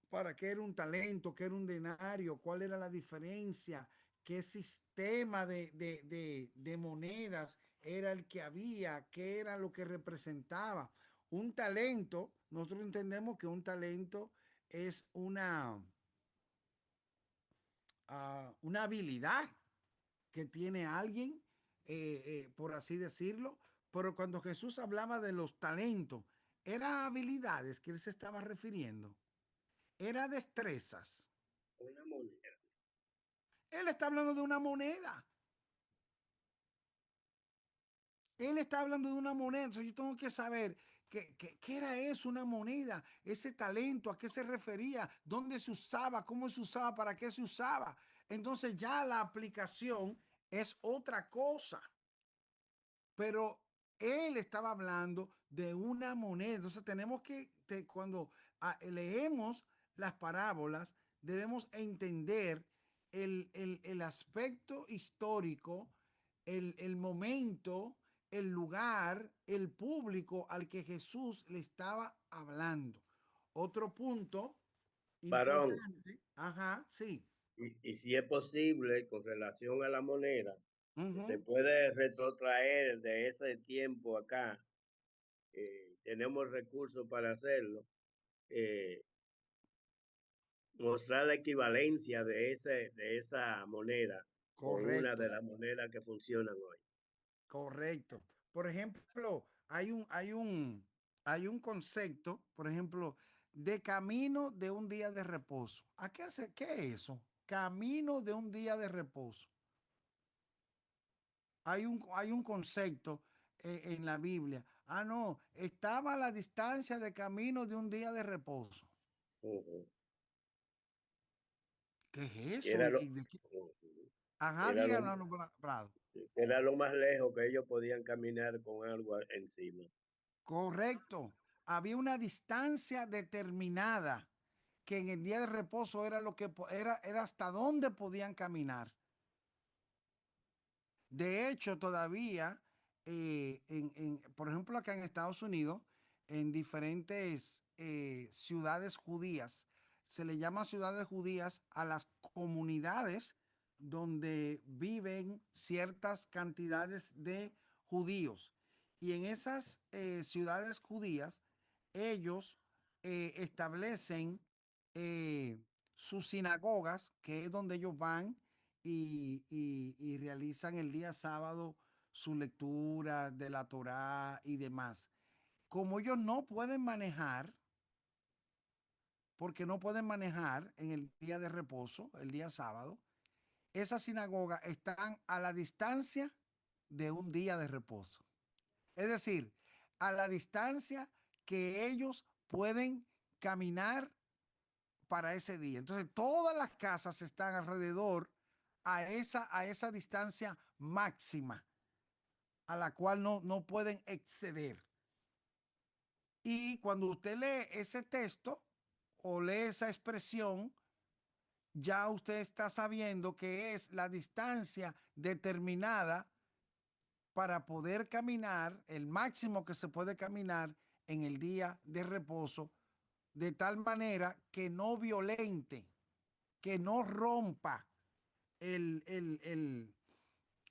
¿Para qué era un talento? ¿Qué era un denario? ¿Cuál era la diferencia? ¿Qué sistema de monedas era el que había? ¿Qué era lo que representaba? Un talento, nosotros entendemos que un talento es una habilidad que tiene alguien, por así decirlo, pero cuando Jesús hablaba de los talentos, eran habilidades que él se estaba refiriendo, era destrezas. Una moneda. Él está hablando de una moneda. Él está hablando de una moneda. Entonces yo tengo que saber qué era eso, una moneda, ese talento, a qué se refería, dónde se usaba, cómo se usaba, para qué se usaba. Entonces ya la aplicación es otra cosa. Pero él estaba hablando de una moneda. Entonces tenemos cuando leemos las parábolas, debemos entender el aspecto histórico, el momento, el lugar, el público al que Jesús le estaba hablando. Otro punto Varón, importante, ajá, sí. y si es posible, con relación a la moneda, se Ujú. puede retrotraer de ese tiempo acá, tenemos recursos para hacerlo, eh, mostrar la equivalencia de esa moneda con una Correcto. de las monedas que funcionan hoy. Correcto. Por ejemplo, hay un concepto, por ejemplo, de camino de un día de reposo. ¿Qué es eso? Camino de un día de reposo. Hay un concepto en la Biblia. Ah, no, estaba a la distancia de camino de un día de reposo. Ujú. ¿Qué es eso? Era lo, ujú. Ajá, era lo, díganlo, Prado. era lo más lejos que ellos podían caminar con algo encima. Correcto. Había una distancia determinada que en el día de reposo era lo que era hasta dónde podían caminar. De hecho, todavía, por ejemplo, acá en Estados Unidos, en diferentes ciudades judías, se le llama ciudades judías a las comunidades donde viven ciertas cantidades de judíos. Y en esas ciudades judías, ellos establecen sus sinagogas, que es donde ellos van y realizan el día sábado su lectura de la Torá y demás. Como ellos no pueden manejar, porque no pueden manejar en el día de reposo, el día sábado, esas sinagogas están a la distancia de un día de reposo. Es decir, a la distancia que ellos pueden caminar para ese día. Entonces, todas las casas están alrededor a esa distancia máxima a la cual no pueden exceder. Y cuando usted lee ese texto o lee esa expresión, ya usted está sabiendo que es la distancia determinada para poder caminar, el máximo que se puede caminar en el día de reposo, de tal manera que no violente, que no rompa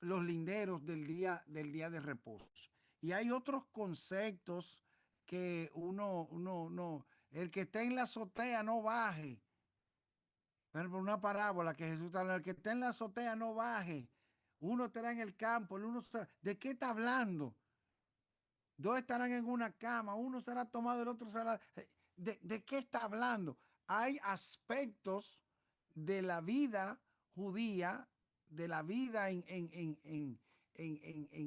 los linderos del día de reposo. Y hay otros conceptos que no, el que está en la azotea no baje. Por ejemplo, una parábola que Jesús está hablando, el que está en la azotea no baje. Uno estará en el campo, ¿de qué está hablando? Dos estarán en una cama, uno será tomado, el otro será... ¿De qué está hablando? Hay aspectos de la vida judía, de la vida en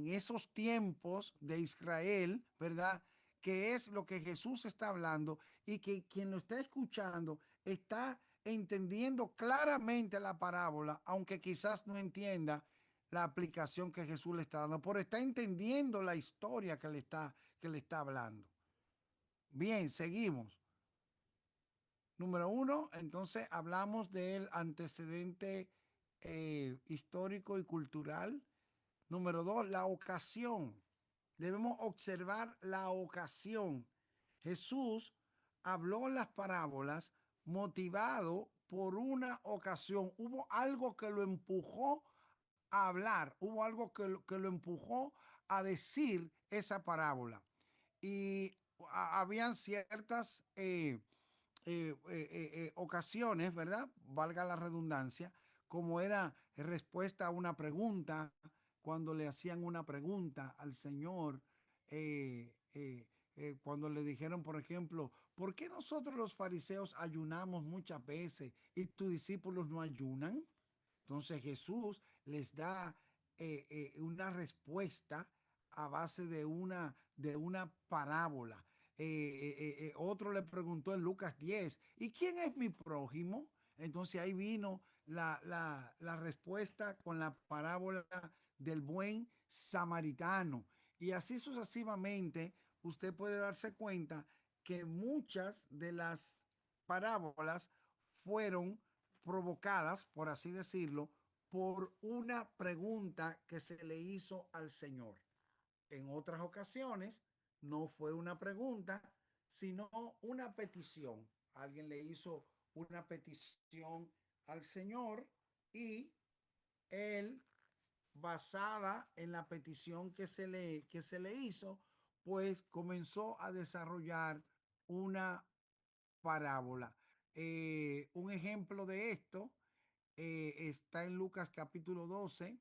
esos tiempos de Israel, ¿verdad? Que es lo que Jesús está hablando y que quien lo está escuchando está entendiendo claramente la parábola, aunque quizás no entienda la aplicación que Jesús le está dando, pero está entendiendo la historia que le está hablando. Bien, seguimos. Número 1, entonces hablamos del antecedente histórico y cultural. Número 2, la ocasión. Debemos observar la ocasión. Jesús habló en las parábolas motivado por una ocasión. Hubo algo que lo empujó a hablar, hubo algo que lo empujó a decir esa parábola. Y habían ciertas ocasiones, ¿verdad? Valga la redundancia, como era respuesta a una pregunta, cuando le hacían una pregunta al Señor, cuando le dijeron, por ejemplo, ¿por qué nosotros los fariseos ayunamos muchas veces y tus discípulos no ayunan? Entonces Jesús les da una respuesta a base de una parábola. Otro le preguntó en Lucas 10, ¿y quién es mi prójimo? Entonces ahí vino la respuesta con la parábola del buen samaritano. Y así sucesivamente, usted puede darse cuenta que muchas de las parábolas fueron provocadas, por así decirlo, por una pregunta que se le hizo al Señor. En otras ocasiones no fue una pregunta, sino una petición. Alguien le hizo una petición al Señor y él, basada en la petición que se le hizo, pues comenzó a desarrollar una parábola. Un ejemplo de esto está en Lucas capítulo 12,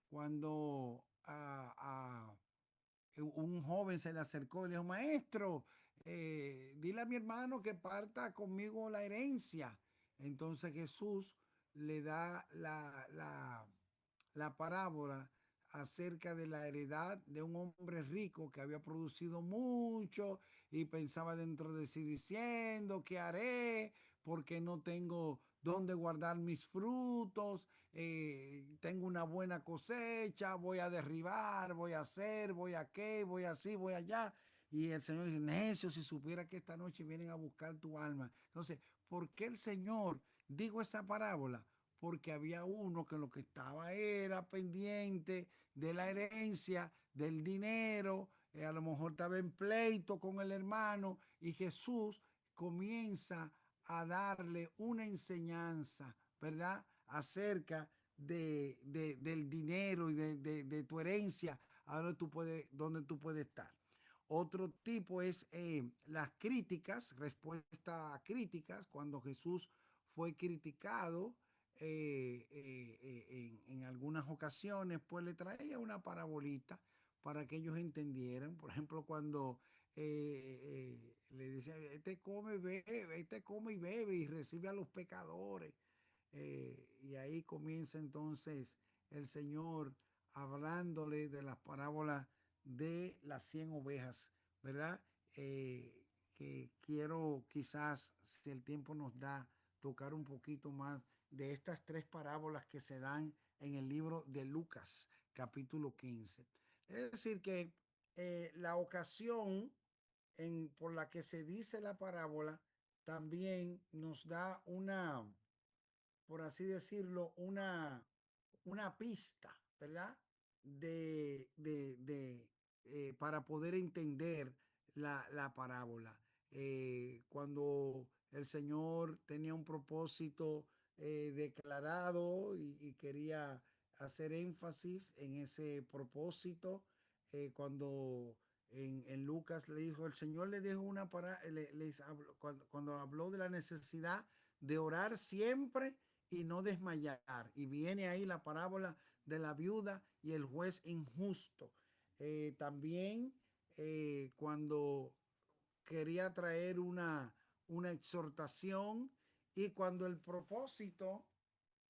cuando un joven se le acercó y le dijo, maestro, dile a mi hermano que parta conmigo la herencia. Entonces Jesús le da la parábola acerca de la heredad de un hombre rico que había producido mucho y pensaba dentro de sí diciendo, ¿qué haré? Porque no tengo dónde guardar mis frutos, tengo una buena cosecha, voy a derribar, voy a hacer, voy a qué, voy así, voy allá. Y el Señor dice, necio, si supiera que esta noche vienen a buscar tu alma. Entonces, ¿por qué el Señor dijo esa parábola? Porque había uno que lo que estaba era pendiente de la herencia, del dinero, a lo mejor estaba en pleito con el hermano y Jesús comienza a darle una enseñanza, ¿verdad? Acerca del dinero y de tu herencia, a donde tú puedes estar. Otro tipo es las críticas, respuesta a críticas, cuando Jesús fue criticado en algunas ocasiones, pues le traía una parabolita para que ellos entendieran. Por ejemplo, cuando le dice, este come y bebe y recibe a los pecadores. Y ahí comienza entonces el Señor hablándole de las parábolas de las 100 ovejas, ¿verdad? Que quiero quizás, si el tiempo nos da, tocar un poquito más de estas 3 parábolas que se dan en el libro de Lucas, capítulo 15. Es decir, que la ocasión por la que se dice la parábola también nos da por así decirlo, una pista, ¿verdad? Para poder entender la parábola. Cuando el Señor tenía un propósito declarado y quería hacer énfasis en ese propósito, cuando en Lucas le dijo, el Señor le dijo una cuando habló de la necesidad de orar siempre y no desmayar. Y viene ahí la parábola de la viuda y el juez injusto. También cuando quería traer una exhortación y cuando el propósito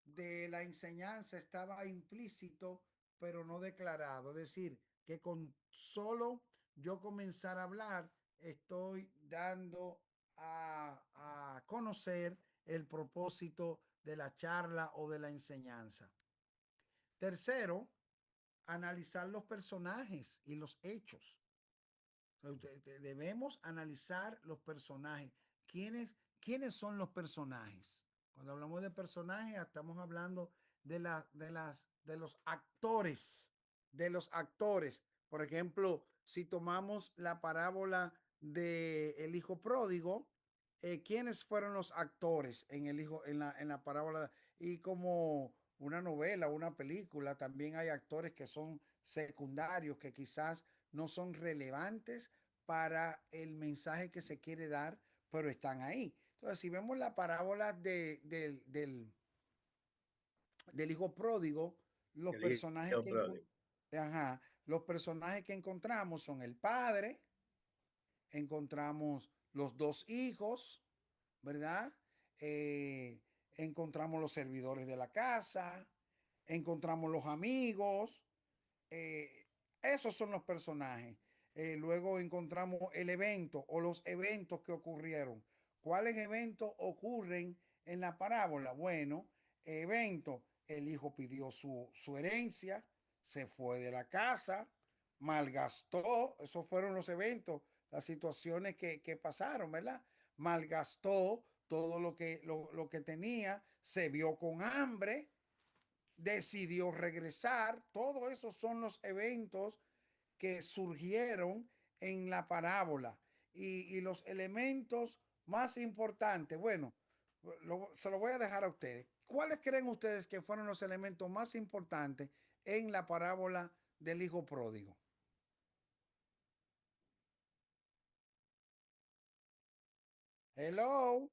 de la enseñanza estaba implícito, pero no declarado. Es decir, que con solo yo comenzar a hablar, estoy dando a conocer el propósito de la charla o de la enseñanza. Tercero, analizar los personajes y los hechos. Debemos analizar los personajes. ¿Quiénes son los personajes? Cuando hablamos de personajes, estamos hablando de los actores, Por ejemplo, si tomamos la parábola de el hijo pródigo, ¿quiénes fueron los actores en la parábola? Y como una novela, una película, también hay actores que son secundarios, que quizás no son relevantes para el mensaje que se quiere dar, pero están ahí. Entonces, si vemos la parábola del hijo pródigo, los El personajes hijo pródigo. los personajes que encontramos son el padre, encontramos los dos hijos, ¿verdad? Eh, encontramos los servidores de la casa, encontramos los amigos, eh, esos son los personajes. Luego encontramos el evento o los eventos que ocurrieron. ¿Cuáles eventos ocurren en la parábola? Bueno, evento, el hijo pidió su herencia, se fue de la casa, malgastó, esos fueron los eventos, las situaciones que pasaron, ¿verdad? Malgastó todo lo que tenía, se vio con hambre, decidió regresar. Todos esos son los eventos que surgieron en la parábola. Y los elementos más importantes, bueno, se lo voy a dejar a ustedes. ¿Cuáles creen ustedes que fueron los elementos más importantes en la parábola del hijo pródigo? Hello.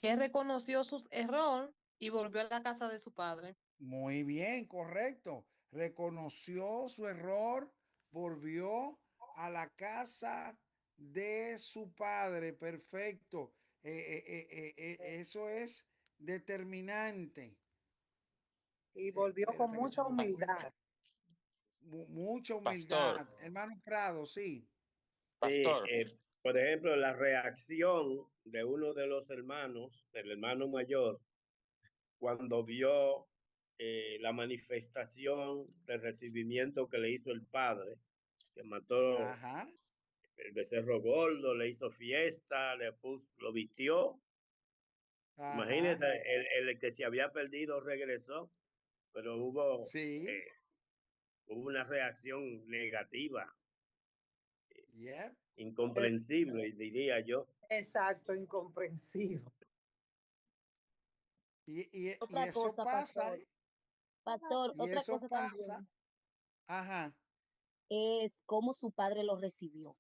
Que reconoció sus errores y volvió a la casa de su padre. Muy bien, correcto. Reconoció su error, volvió a la casa de su padre. Perfecto. Eso es determinante. Y volvió con Espérate que se mucha me fue. humildad. Mucha Pastor, humildad. Hermano Prado, sí. Sí, pastor. por ejemplo, la reacción de uno de los hermanos, el hermano mayor, cuando vio la manifestación del recibimiento que le hizo el padre, que mató Ajá. el becerro gordo, le hizo fiesta, lo vistió. Ajá. Imagínense, el que se había perdido regresó, pero Sí. hubo una reacción negativa, Yeah. Eh, incomprensible, diría yo. Exacto, incomprensible. Y Otra eso cosa, pasa. pastor, Y otra eso cosa pasa. también Ajá. es cómo su padre lo recibió. O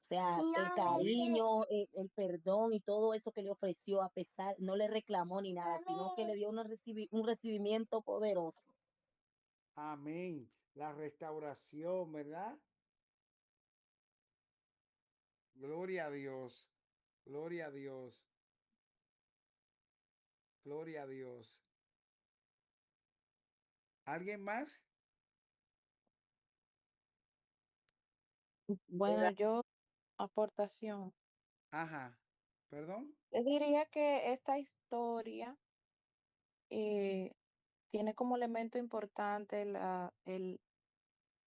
sea, el cariño, el perdón y todo eso que le ofreció, a pesar, no le reclamó ni nada, sino que le dio un recibimiento poderoso. Amén. La restauración, ¿verdad? Gloria a Dios. Gloria a Dios. Gloria a Dios. ¿Alguien más? Bueno, yo, aportación. Ajá. ¿Perdón? Yo diría que esta historia eh, tiene como elemento importante el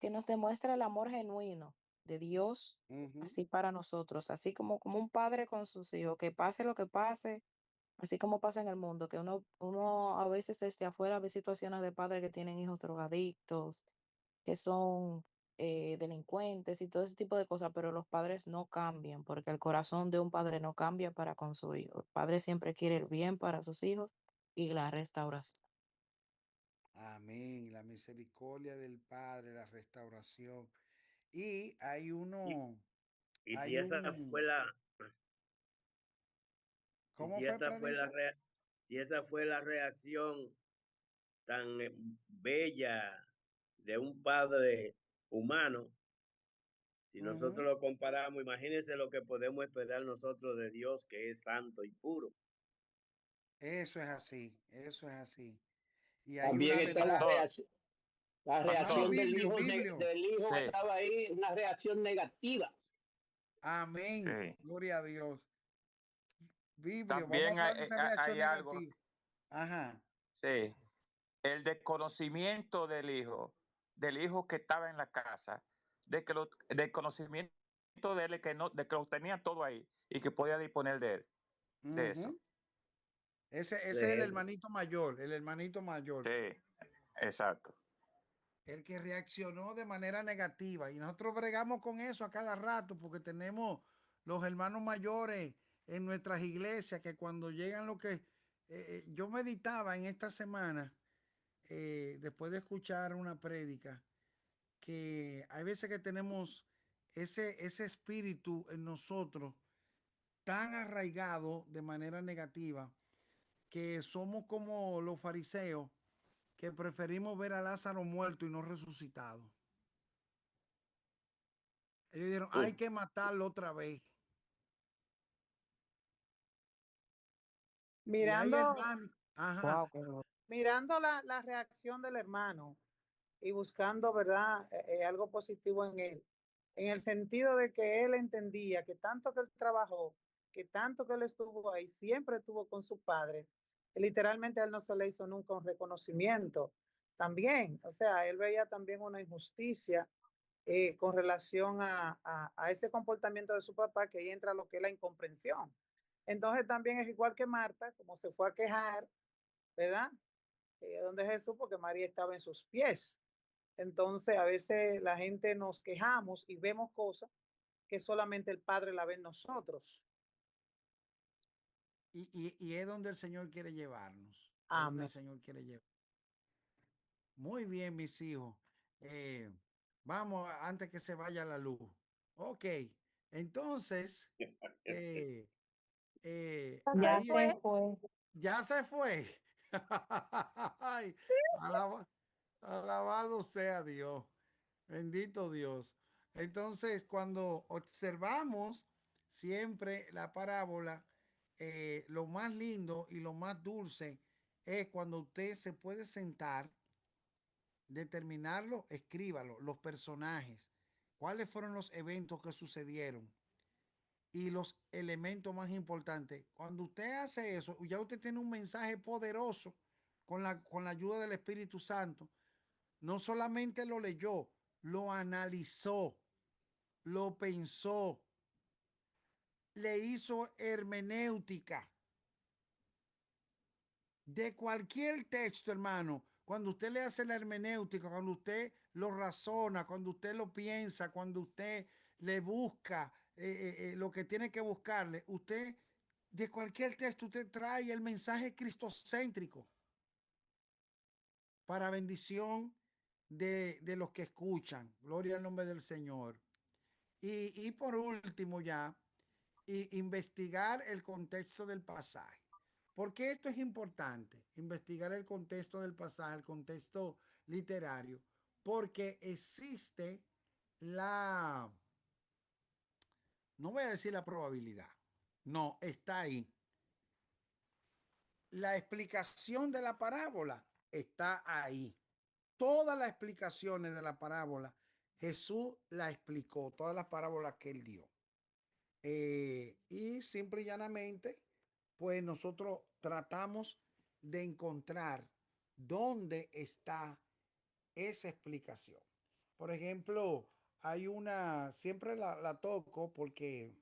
que nos demuestra el amor genuino de Dios, Ujú. así para nosotros, así como un padre con sus hijos, que pase lo que pase, así como pasa en el mundo, que uno a veces desde afuera ve situaciones de padres que tienen hijos drogadictos, que son delincuentes y todo ese tipo de cosas, pero los padres no cambian, porque el corazón de un padre no cambia para con su hijo. El padre siempre quiere el bien para sus hijos y la restauración. Amén. La misericordia del Padre, la restauración. Y Y, y si hay esa fue la, y ¿cómo fue, Pradito? si esa fue la reacción tan bella de un padre humano, si nosotros Ujú. lo comparamos, imagínense lo que podemos esperar nosotros de Dios, que es santo y puro. Eso es así. Eso es así. Y hay También una está verdad. Pastor, la Hermano pastor. reacción Biblio. del hijo Sí, estaba ahí, una reacción negativa. Amén. sí. Gloria a Dios. Biblio, vamos a También hablar de esa reacción hay algo, negativa. Ajá. sí. El desconocimiento del hijo. del hijo que estaba en la casa, del conocimiento de él, de que lo tenía todo ahí y que podía disponer de él, de eso. Ese es el hermanito mayor, el hermanito mayor. Sí, exacto. El que reaccionó de manera negativa. Y nosotros bregamos con eso a cada rato porque tenemos los hermanos mayores en nuestras iglesias que cuando llegan lo que... yo meditaba en esta semana, después de escuchar una prédica, que hay veces que tenemos ese espíritu en nosotros tan arraigado de manera negativa que somos como los fariseos que preferimos ver a Lázaro muerto y no resucitado. Ellos dijeron, hay que matarlo otra vez. Mirando, ajá. mirando la reacción del hermano y buscando, ¿verdad? Algo positivo en él, en el sentido de que él entendía que tanto que él trabajó, que tanto que él estuvo ahí, siempre estuvo con su padre. Literalmente a él no se le hizo nunca un reconocimiento. También, o sea, él veía también una injusticia con relación a ese comportamiento de su papá, que ahí entra lo que es la incomprensión. Entonces también es igual que Marta, como se fue a quejar, ¿verdad? Donde Jesús, porque María estaba en sus pies. Entonces a veces la gente nos quejamos y vemos cosas que solamente el Padre la ve en nosotros. Y es donde el Señor quiere llevarnos. Amén. Es donde el Señor quiere llevarnos. Muy bien, mis hijos. Vamos antes que se vaya la luz. Ok. Entonces, Ya ahí se fue. ya se fue. Ay, alabado sea Dios. Bendito Dios. Entonces, cuando observamos siempre la parábola, lo más lindo y lo más dulce es cuando usted se puede sentar, determinarlo, escríbalo, los personajes, cuáles fueron los eventos que sucedieron y los elementos más importantes. Cuando usted hace eso, ya usted tiene un mensaje poderoso con la ayuda del Espíritu Santo. No solamente lo leyó, lo analizó, lo pensó, le hizo hermenéutica de cualquier texto, hermano. Cuando usted le hace la hermenéutica, cuando usted lo razona, cuando usted lo piensa, cuando usted le busca lo que tiene que buscarle, usted de cualquier texto usted trae el mensaje cristocéntrico para bendición de los que escuchan. Gloria al nombre del Señor. Y por último ya, investigar el contexto del pasaje. ¿Por qué esto es importante? Investigar el contexto del pasaje, el contexto literario, porque existe no voy a decir la probabilidad, no, está ahí. La explicación de la parábola está ahí. Todas las explicaciones de la parábola, Jesús la explicó, todas las parábolas que él dio. Y simple y llanamente, pues nosotros tratamos de encontrar dónde está esa explicación. Por ejemplo, hay siempre la toco porque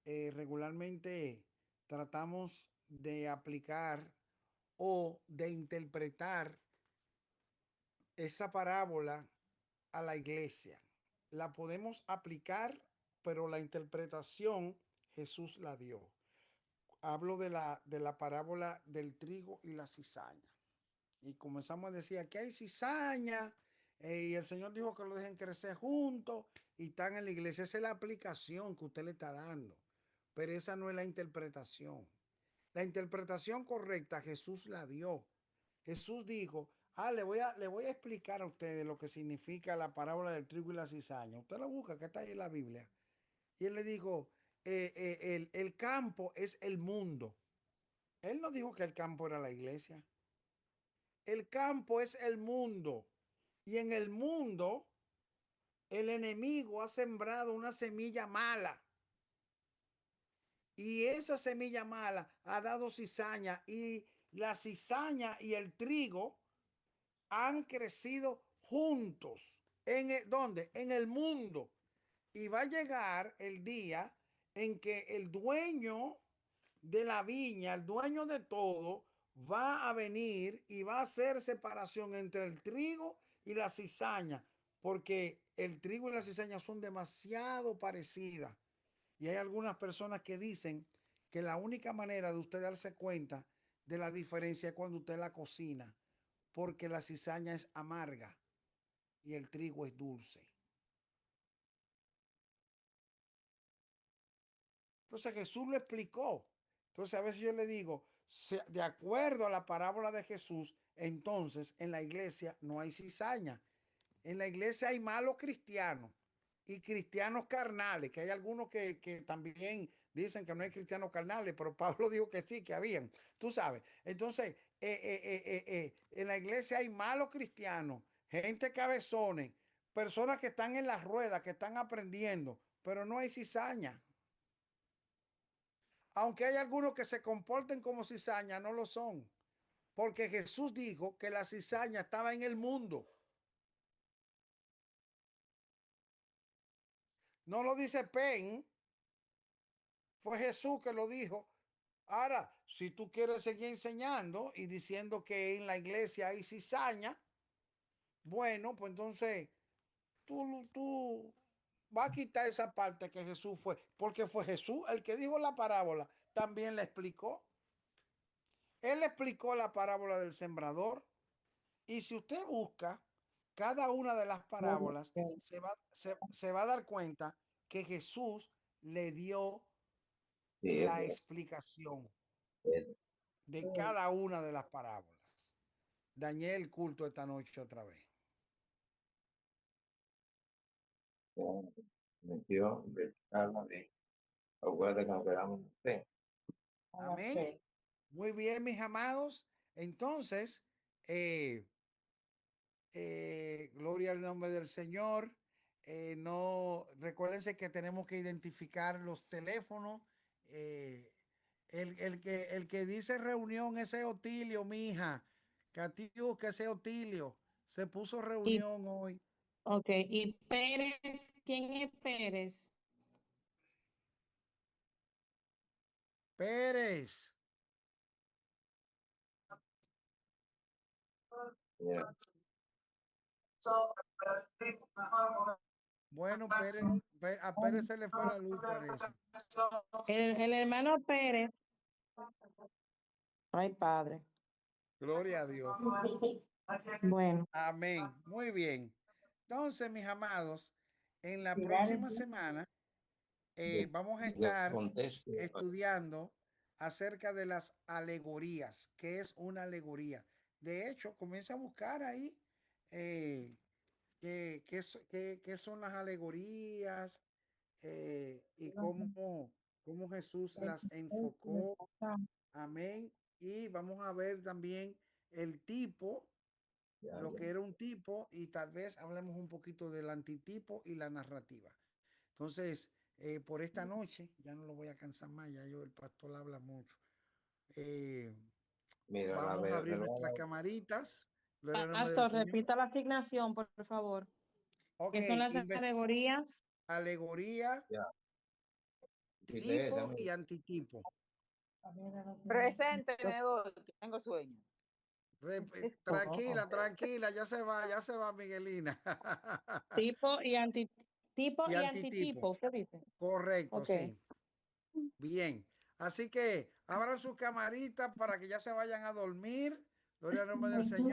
regularmente tratamos de aplicar o de interpretar esa parábola a la iglesia. La podemos aplicar, pero la interpretación Jesús la dio. Hablo de la parábola del trigo y la cizaña. Y comenzamos a decir, aquí hay cizaña, y el Señor dijo que lo dejen crecer juntos y están en la iglesia. Esa es la aplicación que usted le está dando, pero esa no es la interpretación. La interpretación correcta Jesús la dio. Jesús dijo, le voy a explicar a ustedes lo que significa la parábola del trigo y la cizaña. Usted lo busca, que está ahí en la Biblia. Y él le dijo, el campo es el mundo. Él no dijo que el campo era la iglesia. El campo es el mundo. Y en el mundo, el enemigo ha sembrado una semilla mala. Y esa semilla mala ha dado cizaña. Y la cizaña y el trigo han crecido juntos. ¿Dónde? En el mundo. Y va a llegar el día en que el dueño de la viña, el dueño de todo, va a venir y va a hacer separación entre el trigo y la cizaña, porque el trigo y la cizaña son demasiado parecidas. Y hay algunas personas que dicen que la única manera de usted darse cuenta de la diferencia es cuando usted la cocina, porque la cizaña es amarga y el trigo es dulce. Entonces Jesús lo explicó. Entonces a veces yo le digo, de acuerdo a la parábola de Jesús, entonces en la iglesia no hay cizaña. En la iglesia hay malos cristianos y cristianos carnales, que hay algunos que también dicen que no hay cristianos carnales, pero Pablo dijo que sí, que habían. Tú sabes. Entonces, en la iglesia hay malos cristianos, gente cabezones, personas que están en las ruedas, que están aprendiendo, pero no hay cizaña. Aunque hay algunos que se comporten como cizaña, no lo son. Porque Jesús dijo que la cizaña estaba en el mundo. No lo dice Penn. Fue Jesús que lo dijo. Ahora, si tú quieres seguir enseñando y diciendo que en la iglesia hay cizaña, bueno, pues entonces tú vas a quitar esa parte que Jesús fue. Porque fue Jesús el que dijo la parábola. También la explicó. Él explicó la parábola del sembrador. Y si usted busca cada una de las parábolas, se va a dar cuenta que Jesús le dio la explicación de cada una de las parábolas. Dañé el culto esta noche otra vez. Amén. Muy bien, mis amados. Entonces, gloria al nombre del Señor. No, recuérdense que tenemos que identificar los teléfonos. El que dice reunión, ese Otilio, mi hija. Catiu, que ese Otilio. Se puso reunión hoy. Ok, y Pérez, ¿quién es Pérez? Pérez. Bueno, Pérez, a Pérez se le fue la luz, parece. El hermano Pérez. Ay, Padre. Gloria a Dios. Bueno. Amén. Muy bien. Entonces, mis amados, en la próxima semana vamos a estar estudiando acerca de las alegorías. ¿Qué es una alegoría? De hecho, comienza a buscar ahí qué son las alegorías y cómo Jesús las enfocó. Amén. Y vamos a ver también el tipo, lo que era un tipo, y tal vez hablemos un poquito del antitipo y la narrativa. Entonces, por esta noche, ya no lo voy a cansar más, ya el pastor habla mucho. Vamos a abrir nuestras camaritas. Pastor, repita la asignación, por favor. Okay, ¿Qué son las alegorías? Alegoría, tipo y antitipo. Presente, me voy, tengo sueño. Tranquila, ya se va Miguelina. Tipo y antitipo, ¿usted dice? Correcto, Okay. sí. Bien, así que abran sus camaritas para que ya se vayan a dormir. Gloria al nombre del Señor.